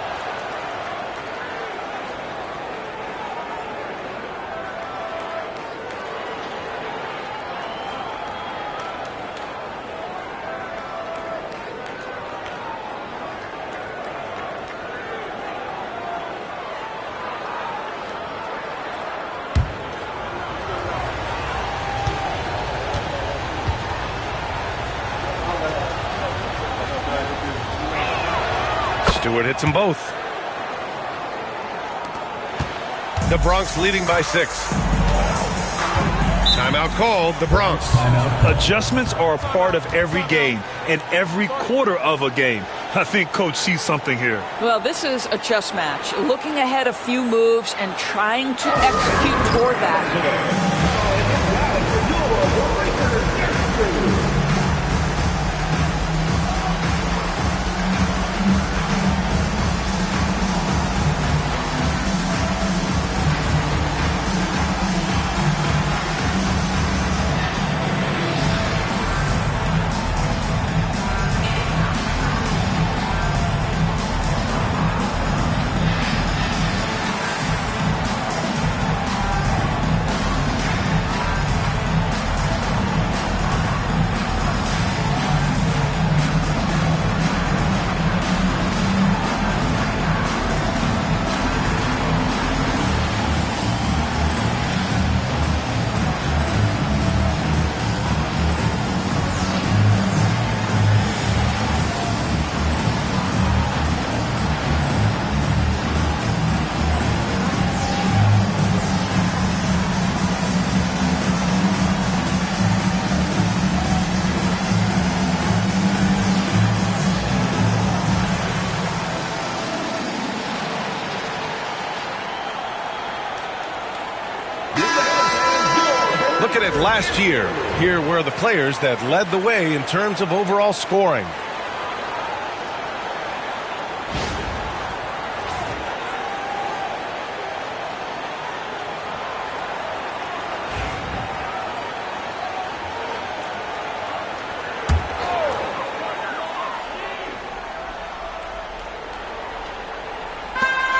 Stewart hits them both. The Bronx leading by 6. Timeout called, the Bronx. Adjustments are a part of every game and every quarter of a game. I think Coach sees something here. Well, this is a chess match. Looking ahead a few moves and trying to execute toward that. look at it last year. Here were the players that led the way in terms of overall scoring.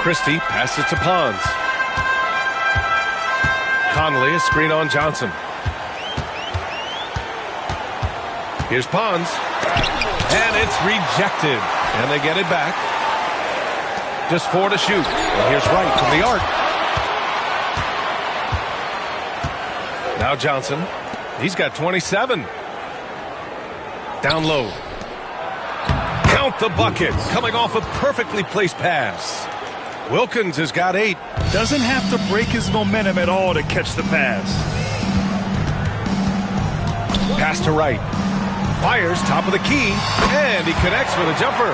Christie passes to Pons. Conley, a screen on Johnson. Here's Pons. And it's rejected. And they get it back. Just 4 to shoot. And here's Wright from the arc. Now Johnson. He's got 27. Down low. Count the bucket. Coming off a perfectly placed pass. Wilkins has got 8. Doesn't have to break his momentum at all to catch the pass. Pass to Wright. Fires top of the key. And he connects with a jumper.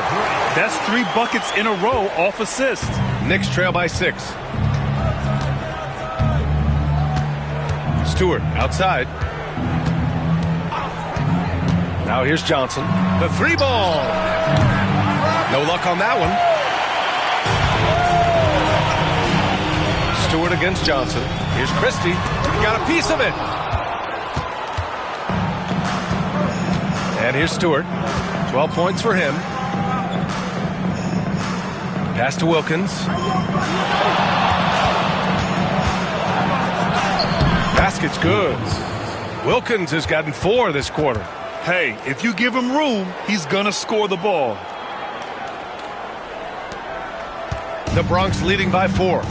That's 3 buckets in a row off assist. Knicks trail by 6. Stewart outside. Now here's Johnson. The 3-ball. No luck on that one. Stewart against Johnson. Here's Christie. He got a piece of it. And here's Stewart. 12 points for him. Pass to Wilkins. Basket's good. Wilkins has gotten 4 this quarter. Hey, if you give him room, he's gonna score the ball. The Bronx leading by 4.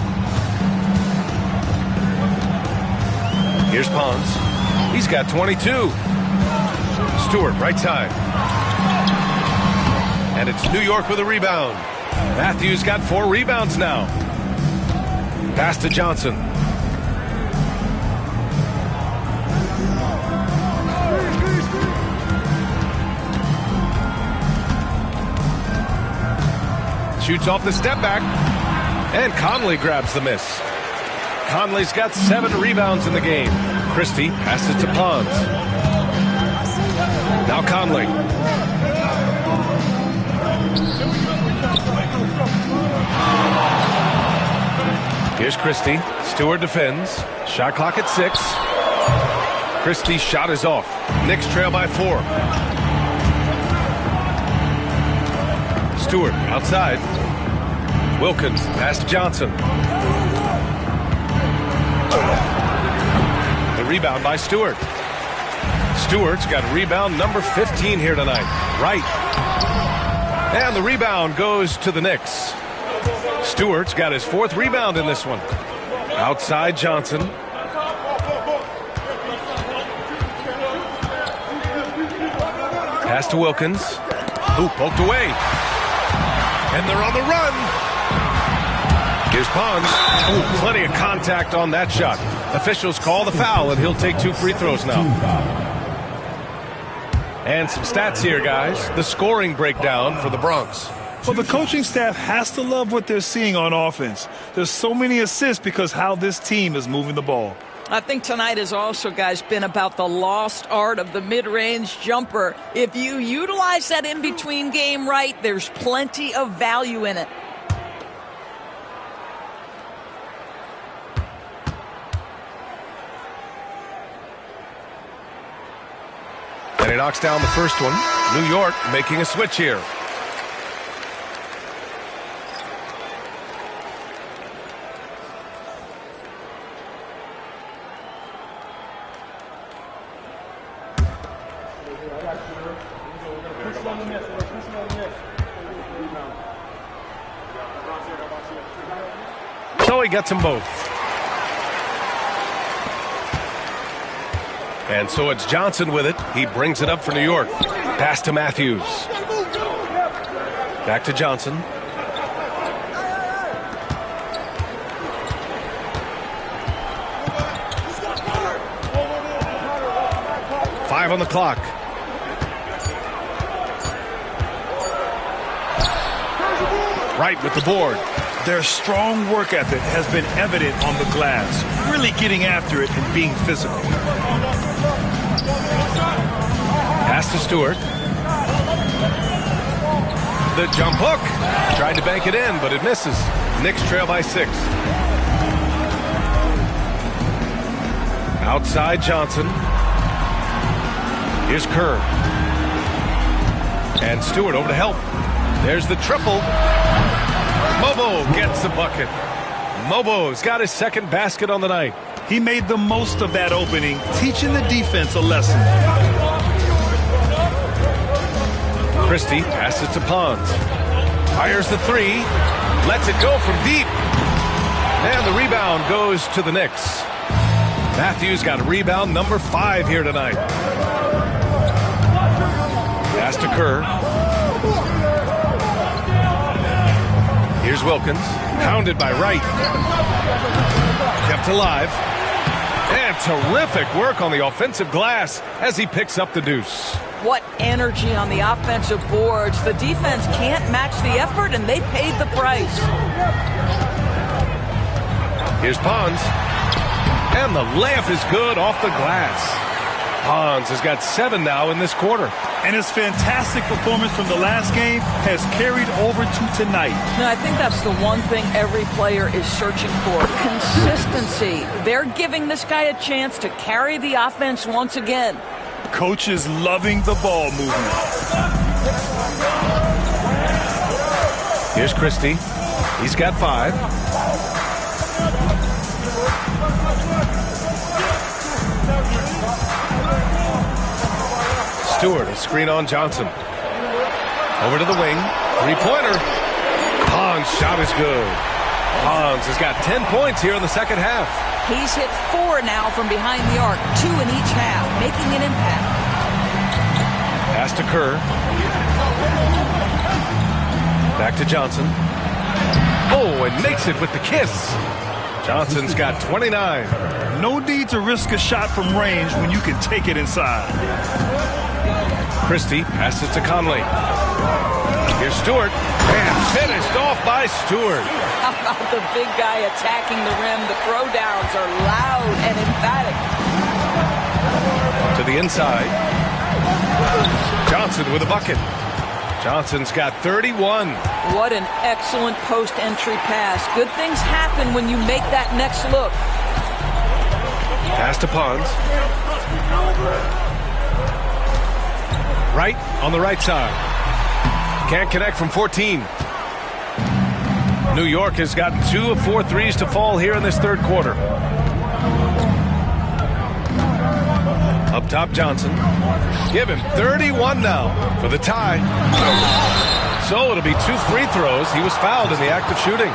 Here's Pons. He's got 22. Stewart, right side. And it's New York with a rebound. Matthews got 4 rebounds now. Pass to Johnson. Shoots off the step back. And Conley grabs the miss. Conley's got 7 rebounds in the game. Christie passes to Pons. Now Conley. Here's Christie. Stewart defends. Shot clock at 6. Christie's shot is off. Knicks trail by 4. Stewart outside. Wilkins pass to Johnson. The rebound by Stewart. Stewart's got rebound number 15 here tonight. Right. And the rebound goes to the Knicks. Stewart's got his 4th rebound in this one. Outside Johnson. Pass to Wilkins. Ooh, poked away. And they're on the run. Here's Pons. Ooh, plenty of contact on that shot. Officials call the foul, and he'll take 2 free throws now. And some stats here, guys. The scoring breakdown for the Bronx. Well, the coaching staff has to love what they're seeing on offense. There's so many assists because how this team is moving the ball. I think tonight has also, guys, been about the lost art of the mid-range jumper. If you utilize that in-between game right, there's plenty of value in it. And he knocks down the first one. New York making a switch here. So he gets them both. And so it's Johnson with it. He brings it up for New York. Pass to Matthews. Back to Johnson. Five on the clock. Right with the board. Their strong work ethic has been evident on the glass, really getting after it and being physical. Pass to Stewart. The jump hook. Tried to bank it in, but it misses. Knicks trail by 6. Outside Johnson. Here's Kerr. And Stewart over to help. There's the triple. Mobo gets the bucket. Mobo's got his second basket on the night. He made the most of that opening, teaching the defense a lesson. Christie passes to Pons. Fires the 3. Lets it go from deep. And the rebound goes to the Knicks. Matthews got rebound number 5 here tonight. Pass to Kerr. Here's Wilkins. Pounded by Wright. Kept alive. And terrific work on the offensive glass as he picks up the deuce. What energy on the offensive boards. The defense can't match the effort, and they paid the price. Here's Pons. And the layup is good off the glass. Pons has got 7 now in this quarter. And his fantastic performance from the last game has carried over to tonight. No, I think that's the one thing every player is searching for. Consistency. They're giving this guy a chance to carry the offense once again. Coach is loving the ball movement. Here's Christie. He's got 5. Stewart, a screen on Johnson. Over to the wing. 3-pointer. Pons' shot is good. Pons has got 10 points here in the second half. He's hit 4 now from behind the arc, 2 in each half, making an impact. Pass to Kerr. Back to Johnson. Oh, and makes it with the kiss. Johnson's got 29. No need to risk a shot from range when you can take it inside. Christie passes to Conley. Here's Stewart. And finished off by Stewart. How about the big guy attacking the rim? The throwdowns are loud and emphatic. To the inside. Johnson with a bucket. Johnson's got 31. What an excellent post-entry pass. Good things happen when you make that next look. Pass to Pons. Right on the right side. Can't connect from 14. New York has gotten 2 of 4 threes to fall here in this third quarter. Up top, Johnson. Give him 31 now for the tie. So it'll be 2 free throws. He was fouled in the act of shooting.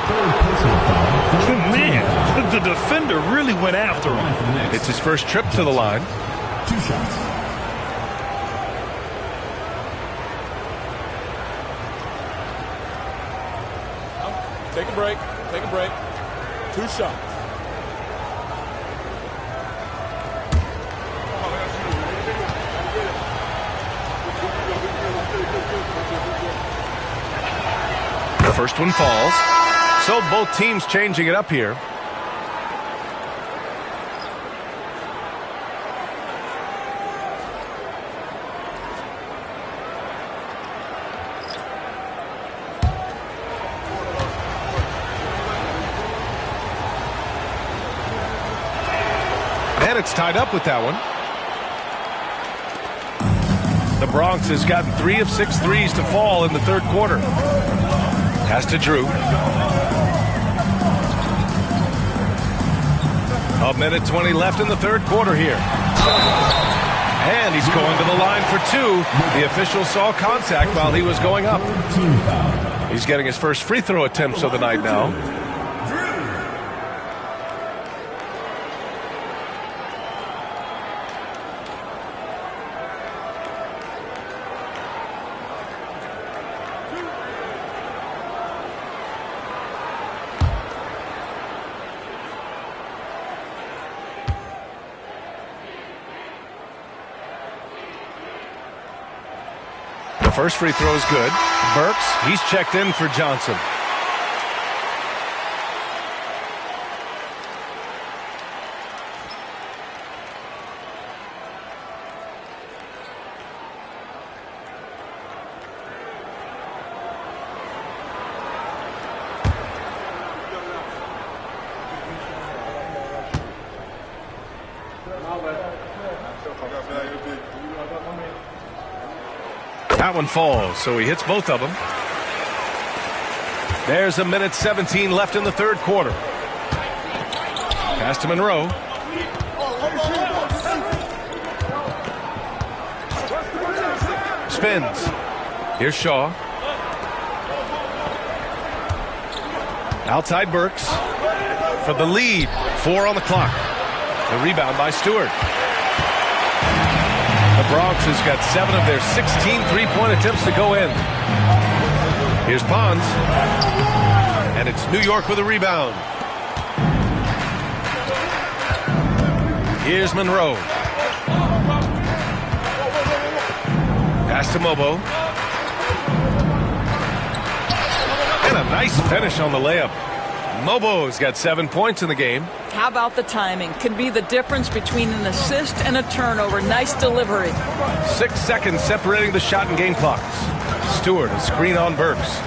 Man, the defender really went after him. It's his first trip to the line. 2 shots. Take a break. Take a break. 2 shots. The first one falls. So both teams changing it up here. And it's tied up with that one. The Bronx has gotten 3 of 6 threes to fall in the third quarter. Pass to Drew. A minute 20 left in the third quarter here. And he's going to the line for 2. The official saw contact while he was going up. He's getting his first free throw attempts of the night now. First free throw is good. Burks, he's checked in for Johnson. That one falls, so he hits both of them. There's a minute 17 left in the third quarter. Pass to Monroe. Spins. Here's Shaw. Outside Burks for the lead. 4 on the clock. The rebound by Stewart. The Bronx has got 7 of their 16 three-point attempts to go in. Here's Pons. And it's New York with a rebound. Here's Monroe. Pass to Mobo. And a nice finish on the layup. Mobo's got 7 points in the game. How about the timing? Can be the difference between an assist and a turnover. Nice delivery. 6 seconds separating the shot and game clocks. Stewart, a screen on Burks.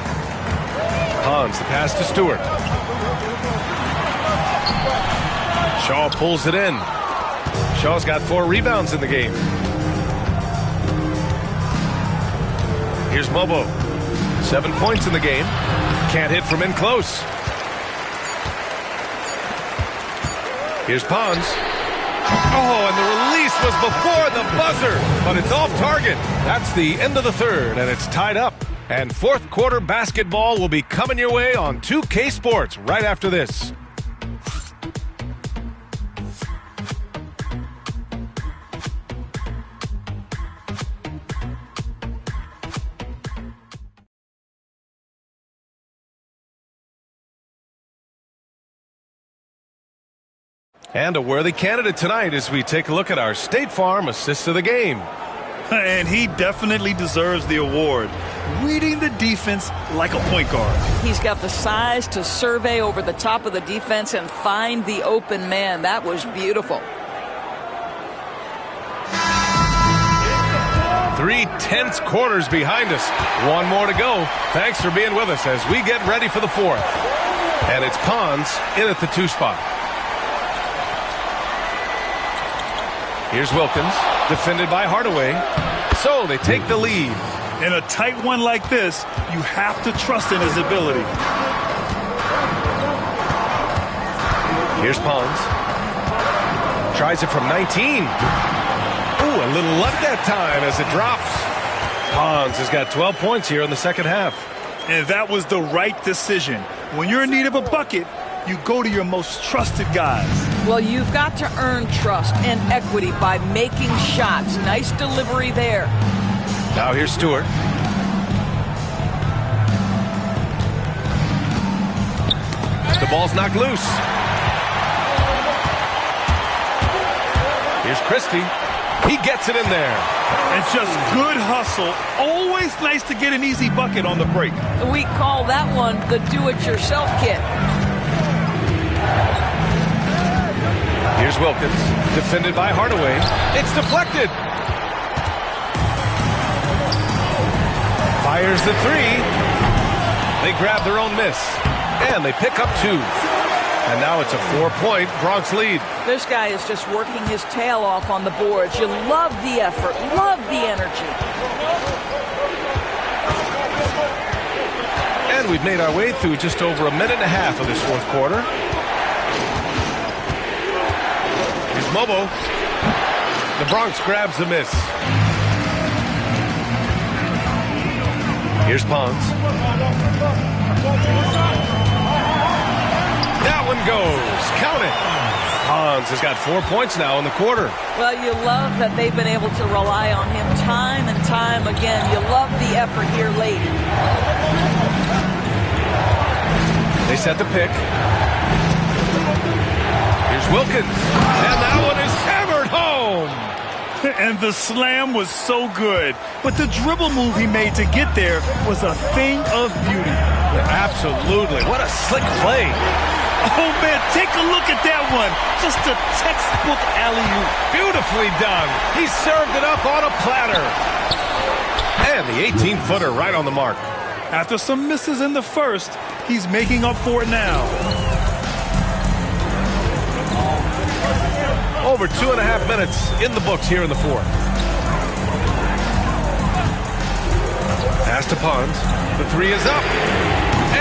Pons, the pass to Stewart. Shaw pulls it in. Shaw's got 4 rebounds in the game. Here's Mobo. 7 points in the game. Can't hit from in close. Here's Pons. Oh, and the release was before the buzzer, but it's off target. That's the end of the third, and it's tied up. And fourth quarter basketball will be coming your way on 2K Sports right after this. And a worthy candidate tonight as we take a look at our State Farm assist of the game. And he definitely deserves the award. Reading the defense like a point guard. He's got the size to survey over the top of the defense and find the open man. That was beautiful. 3 tense quarters behind us. 1 more to go. Thanks for being with us as we get ready for the fourth. And it's Pons in at the 2 spot. Here's Wilkins, defended by Hardaway. So they take the lead. In a tight one like this, you have to trust in his ability. Here's Pons. Tries it from 19. Ooh, a little luck that time as it drops. Pons has got 12 points here in the second half. And that was the right decision. When you're in need of a bucket, you go to your most trusted guys. Well, you've got to earn trust and equity by making shots. Nice delivery there. Now here's Stewart. The ball's knocked loose. Here's Christie. He gets it in there. And just good hustle. Always nice to get an easy bucket on the break. We call that one the do-it-yourself kit. Here's Wilkins, defended by Hardaway. It's deflected. Fires the 3. They grab their own miss. And they pick up 2. And now it's a 4-point Bronx lead. This guy is just working his tail off on the boards. You love the effort, love the energy. And we've made our way through just over a minute and a half of this fourth quarter. Here's Mobo. The Bronx grabs the miss. Here's Pons. That one goes. Count it. Pons has got 4 points now in the quarter. Well, you love that they've been able to rely on him time and time again. You love the effort here late. They set the pick. Here's Wilkins. And that one is hammered home. And the slam was so good. But the dribble move he made to get there was a thing of beauty. Absolutely. What a slick play. Oh, man, take a look at that one. Just a textbook alley-oop. Beautifully done. He served it up on a platter. And the 18-footer right on the mark. After some misses in the first, he's making up for it now. Oh, over 2.5 minutes in the books here in the fourth. Pass to Pons. The three is up.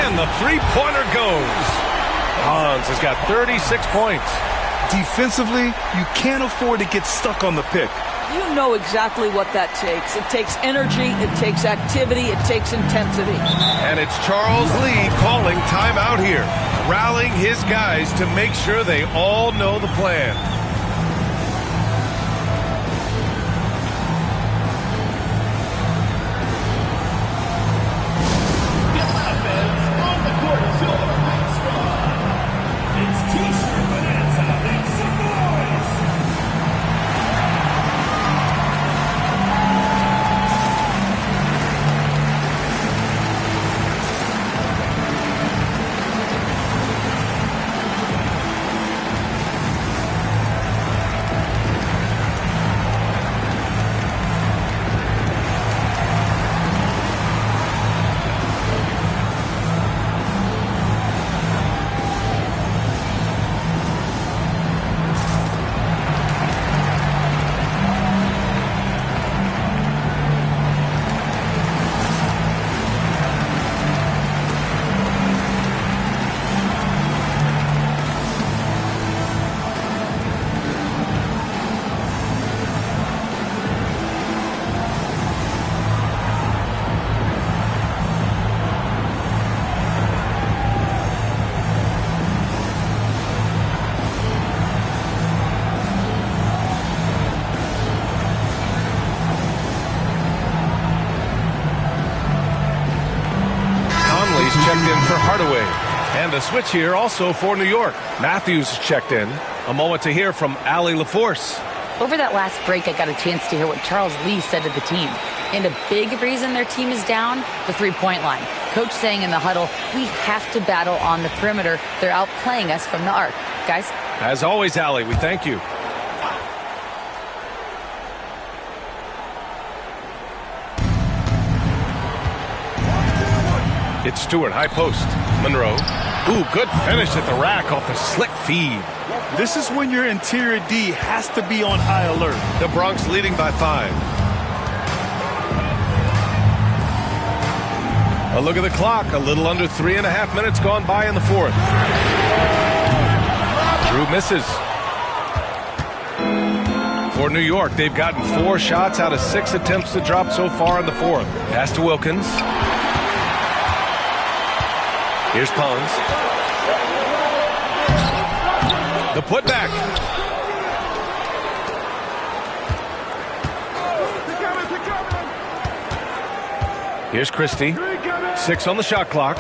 And the three-pointer goes. Pons has got 36 points. Defensively, you can't afford to get stuck on the pick. You know exactly what that takes. It takes energy, it takes activity, it takes intensity. And it's Charles Lee calling timeout here, rallying his guys to make sure they all know the plan. Checked in for Hardaway. And a switch here also for New York. Matthews checked in. A moment to hear from Allie LaForce. Over that last break, I got a chance to hear what Charles Lee said to the team. And a big reason their team is down, the three-point line. Coach saying in the huddle, we have to battle on the perimeter. They're outplaying us from the arc. Guys? As always, Allie, we thank you. It's Stewart, high post. Monroe. Ooh, good finish at the rack off the slick feed. This is when your interior D has to be on high alert. The Bronx leading by 5. A look at the clock. A little under 3.5 minutes gone by in the fourth. Drew misses. For New York, they've gotten 4 shots out of 6 attempts to drop so far in the fourth. Pass to Wilkins. Here's Pons. The putback. Here's Christie. 6 on the shot clock.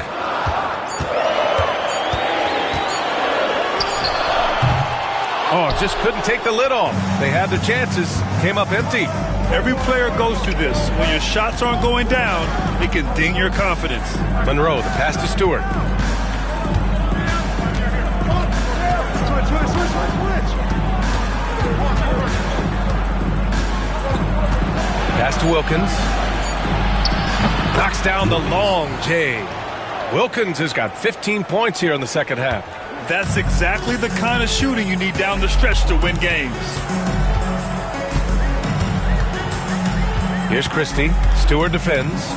Oh, just couldn't take the lid off. They had their chances. Came up empty. Every player goes through this. When your shots aren't going down, it can ding your confidence. Monroe, the pass to Stewart. Pass to Wilkins. Knocks down the long J. Wilkins has got 15 points here in the second half. That's exactly the kind of shooting you need down the stretch to win games. Here's Christie. Stewart defends.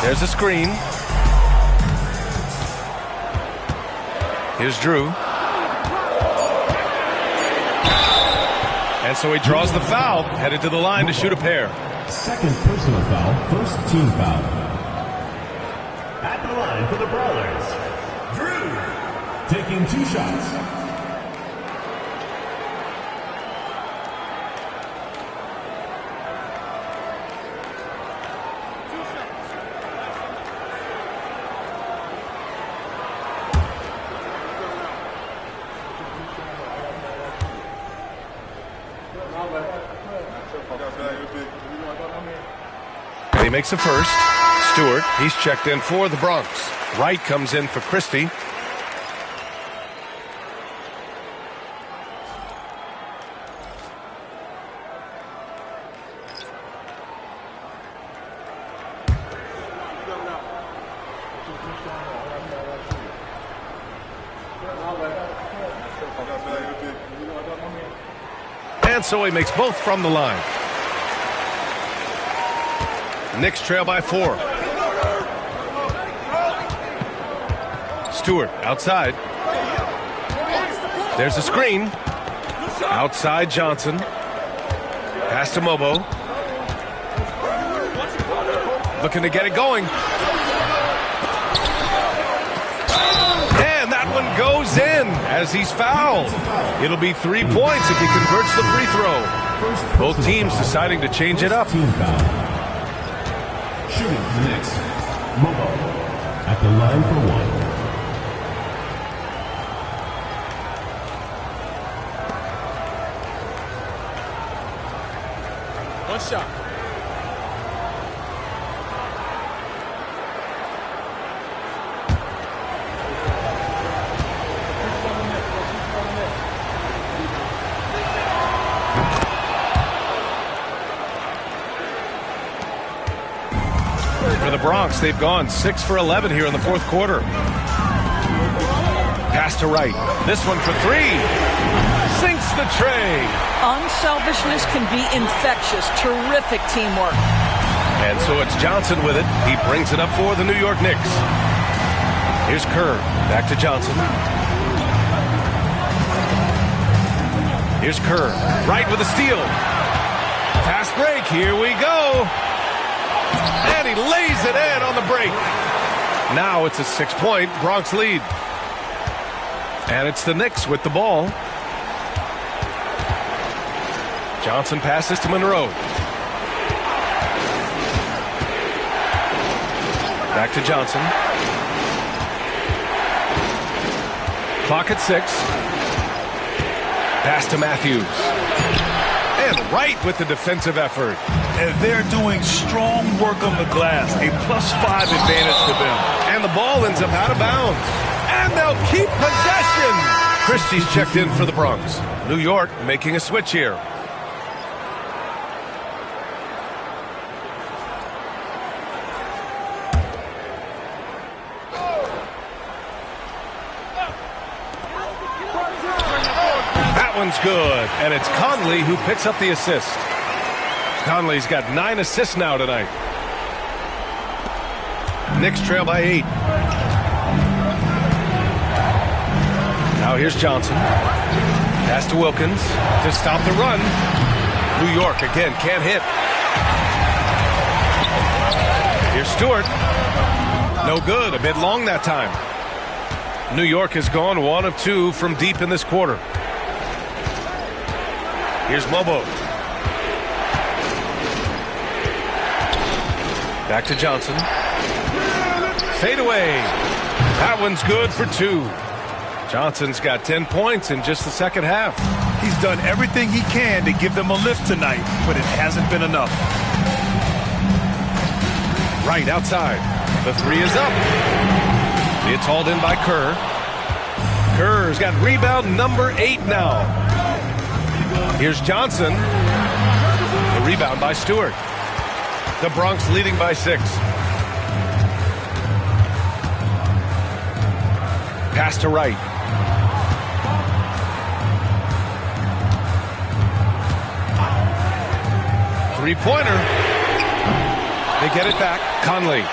There's a screen. Here's Drew. And so he draws the foul, headed to the line to shoot a pair. Second personal foul, first team foul. At the line for the Brawlers, Drew, taking 2 shots. And he makes the first. Stewart, he's checked in for the Bronx. Wright comes in for Christie. And so he makes both from the line. Knicks trail by 4. Stewart outside. There's a screen. Outside Johnson. Pass to Mobo. Looking to get it going. And that one goes in as he's fouled. It'll be 3 points if he converts the free throw. Both teams deciding to change it up. Shooting for the Knicks, Mobo at the line for 1. One shot. For the Bronx, they've gone 6 for 11 here in the fourth quarter. Pass to Wright. This one for 3. Sinks the tray. Unselfishness can be infectious. Terrific teamwork. And so it's Johnson with it. He brings it up for the New York Knicks. Here's Kerr. Back to Johnson. Here's Kerr. Wright with a steal. Fast break. Here we go. And he lays it in on the break. Now it's a 6-point Bronx lead. And it's the Knicks with the ball. Johnson passes to Monroe. Back to Johnson. Clock at 6. Pass to Matthews. And Wright with the defensive effort. And they're doing strong work on the glass. A +5 advantage for them. And the ball ends up out of bounds. And they'll keep possession. Christie's checked in for the Bronx. New York making a switch here. That one's good. And it's Conley who picks up the assist. Conley's got 9 assists now tonight. Knicks trail by 8. Now here's Johnson. Pass to Wilkins to stop the run. New York again can't hit. Here's Stewart. No good. A bit long that time. New York has gone 1 of 2 from deep in this quarter. Here's Mobo. Back to Johnson. Fade away. That one's good for 2. Johnson's got 10 points in just the second half. He's done everything he can to give them a lift tonight, but it hasn't been enough. Right outside. The 3 is up. It's hauled in by Kerr. Kerr's got rebound number 8 now. Here's Johnson. The rebound by Stewart. The Bronx leading by 6. Pass to Wright. Three-pointer. They get it back. Conley.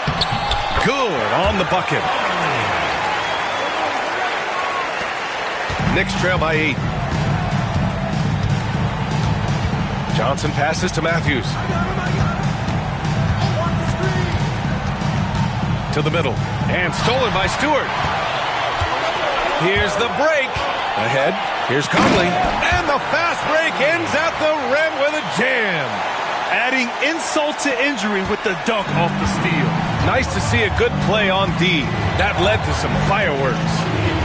Good on the bucket. Knicks trail by 8. Johnson passes to Matthews. To the middle. And stolen by Stewart. Here's the break. Ahead. Here's Conley. And the fast break ends at the rim with a jam. Adding insult to injury with the dunk off the steal. Nice to see a good play on D. That led to some fireworks.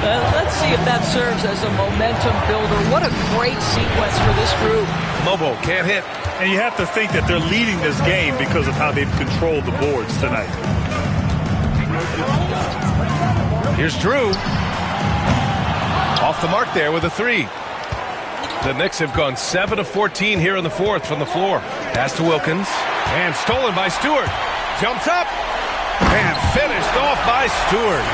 Let's see if that serves as a momentum builder. What a great sequence for this group. Mobo can't hit. And you have to think that they're leading this game because of how they've controlled the boards tonight. Here's Drew. Off the mark there with a 3. The Knicks have gone 7 of 14 here in the fourth from the floor. Pass to Wilkins. And stolen by Stewart. Jumps up. And finished off by Stewart.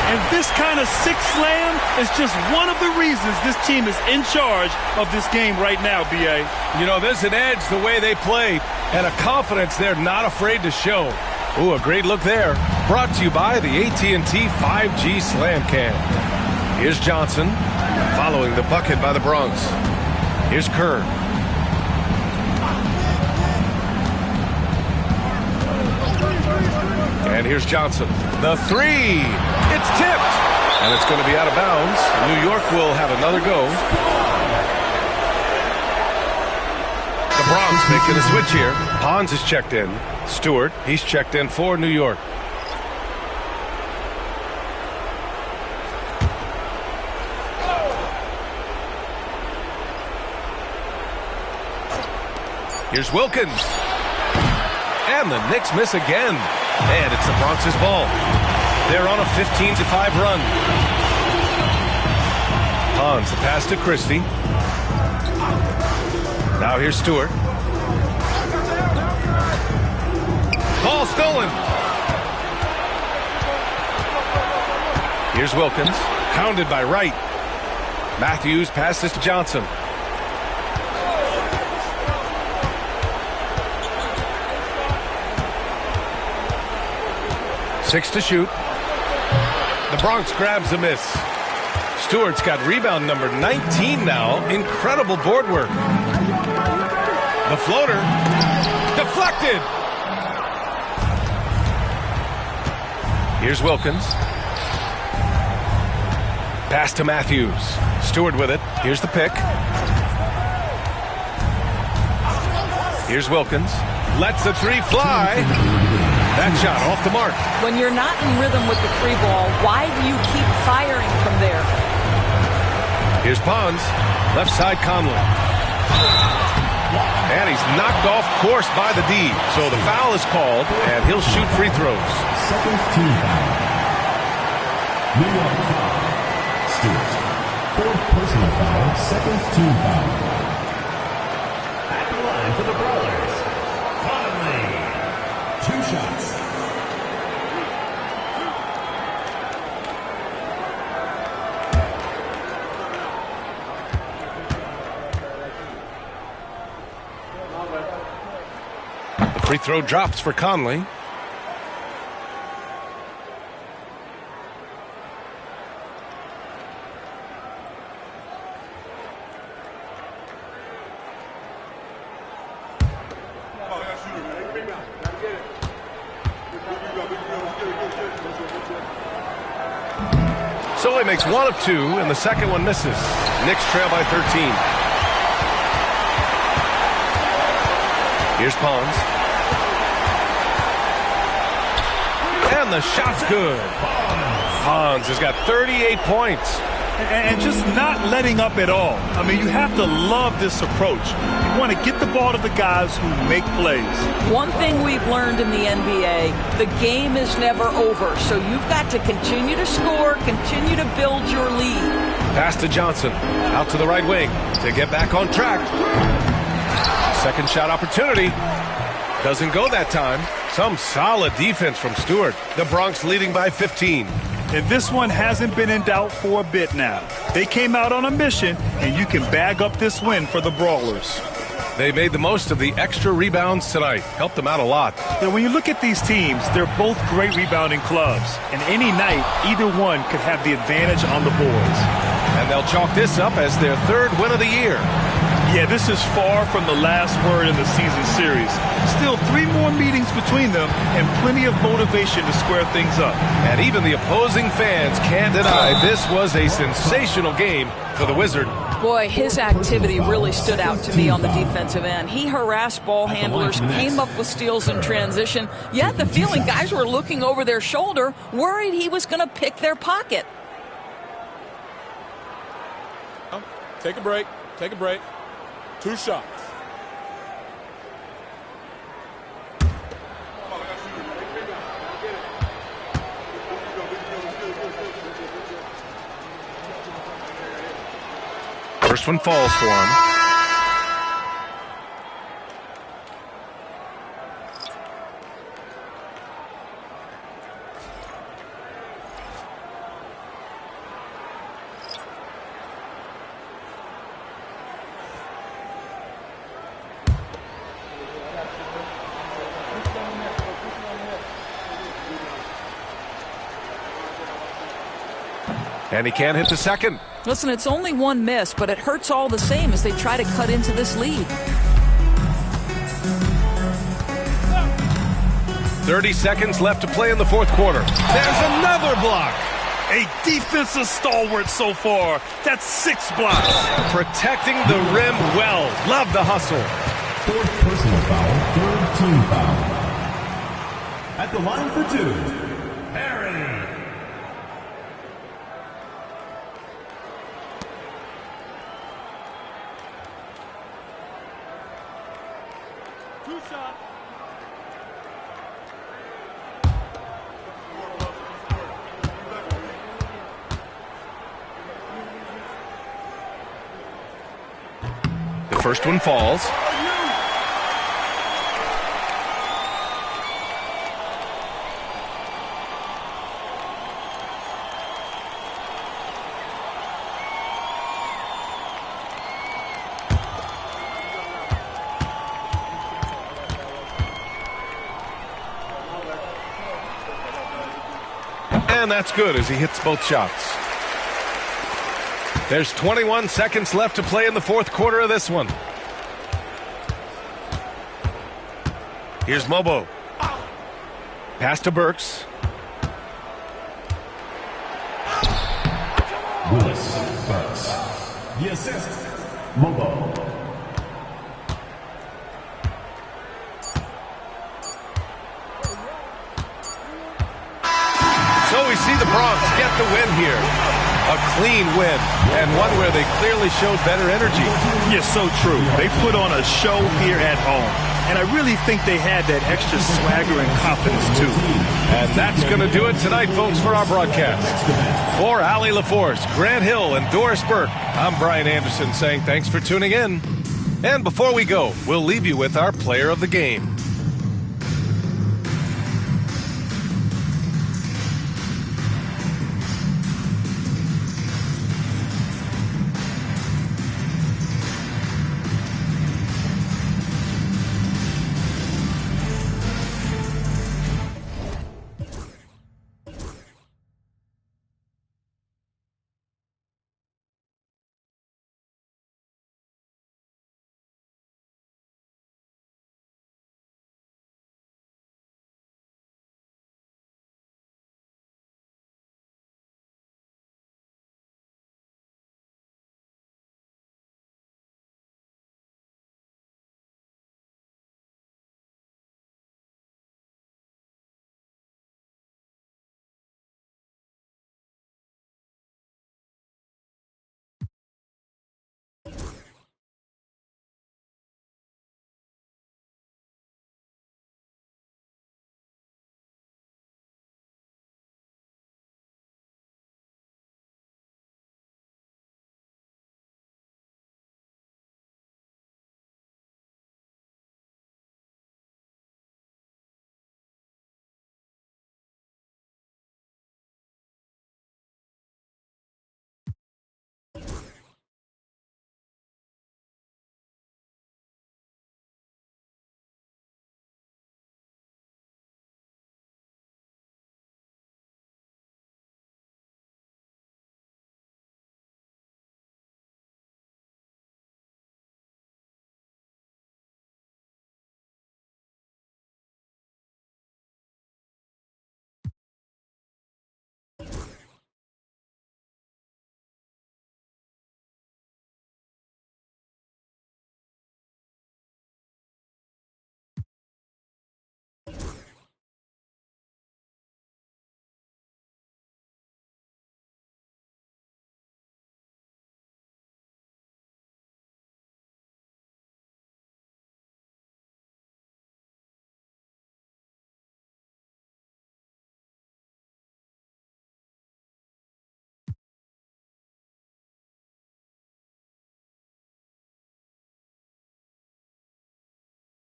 And this kind of six slam is just one of the reasons this team is in charge of this game right now, B.A. You know, there's an edge the way they play and a confidence they're not afraid to show. Ooh, a great look there. Brought to you by the AT&T 5G Slam Cam. Here's Johnson following the bucket by the Bronx. Here's Kerr. And here's Johnson. The three. It's tipped. And it's going to be out of bounds. New York will have another go. The Bronx making a switch here. Pons is checked in. Stewart, he's checked in for New York. Here's Wilkins. And the Knicks miss again. And it's the Bronx's ball. They're on a 15-5 run. Pons, the pass to Christie. Now here's Stewart. Ball stolen. Here's Wilkins. Hounded by Wright. Matthews passes to Johnson. Six to shoot. The Bronx grabs the miss. Stewart's got rebound number 19 now. Incredible board work. The floater. Deflected. Here's Wilkins. Pass to Matthews. Stewart with it. Here's the pick. Here's Wilkins. Lets the three fly. That shot off the mark. When you're not in rhythm with the free ball, why do you keep firing from there? Here's Pons. Left side Conley. And he's knocked off course by the D. So the foul is called, and he'll shoot free throws. Second team foul. New York foul. Stewart. Fourth personal foul. Second team foul. At the line for the Brawlers. Conley. 2 shots. The free throw drops for Conley. So he makes 1 of 2, and the second one misses. Knicks trail by 13. Here's Pons. And the shot's good. Pons has got 38 points. And just not letting up at all. I mean, you have to love this approach. You want to get the ball to the guys who make plays. One thing we've learned in the NBA, the game is never over. So you've got to continue to score, continue to build your lead. Pass to Johnson. Out to the right wing to get back on track. Second shot opportunity. Doesn't go that time. Some solid defense from Stewart. The Bronx leading by 15. And this one hasn't been in doubt for a bit now. They came out on a mission, and you can bag up this win for the Brawlers. They made the most of the extra rebounds tonight. Helped them out a lot. Now, when you look at these teams, they're both great rebounding clubs. And any night, either one could have the advantage on the boards. And they'll chalk this up as their 3rd win of the year. Yeah, this is far from the last word in the season series. Still 3 more meetings between them and plenty of motivation to square things up. And even the opposing fans can't deny this was a sensational game for the Wizard. Boy, his activity really stood out to me on the defensive end. He harassed ball handlers, came up with steals in transition. You had the feeling guys were looking over their shoulder, worried he was going to pick their pocket. Take a break. Take a break. 2 shots. First one falls for him. And he can't hit the second. Listen, it's only one miss, but it hurts all the same as they try to cut into this lead. 30 seconds left to play in the fourth quarter. There's another block. A defensive stalwart so far. That's 6 blocks. Protecting the rim well. Love the hustle. Fourth personal foul, third team foul. At the line for 2, Harry. Two-shot. The first one falls. And that's good as he hits both shots. There's 21 seconds left to play in the fourth quarter of this one. Here's Mobo. Pass to Burks. Willis Burks. The assist, Mobo. So we see the Bronx get the win here. A clean win, and one where they clearly showed better energy. Yes, so true. They put on a show here at home, and I really think they had that extra swagger and confidence, too. And that's going to do it tonight, folks, for our broadcast. For Allie LaForce, Grant Hill, and Doris Burke, I'm Brian Anderson saying thanks for tuning in. And before we go, we'll leave you with our player of the game.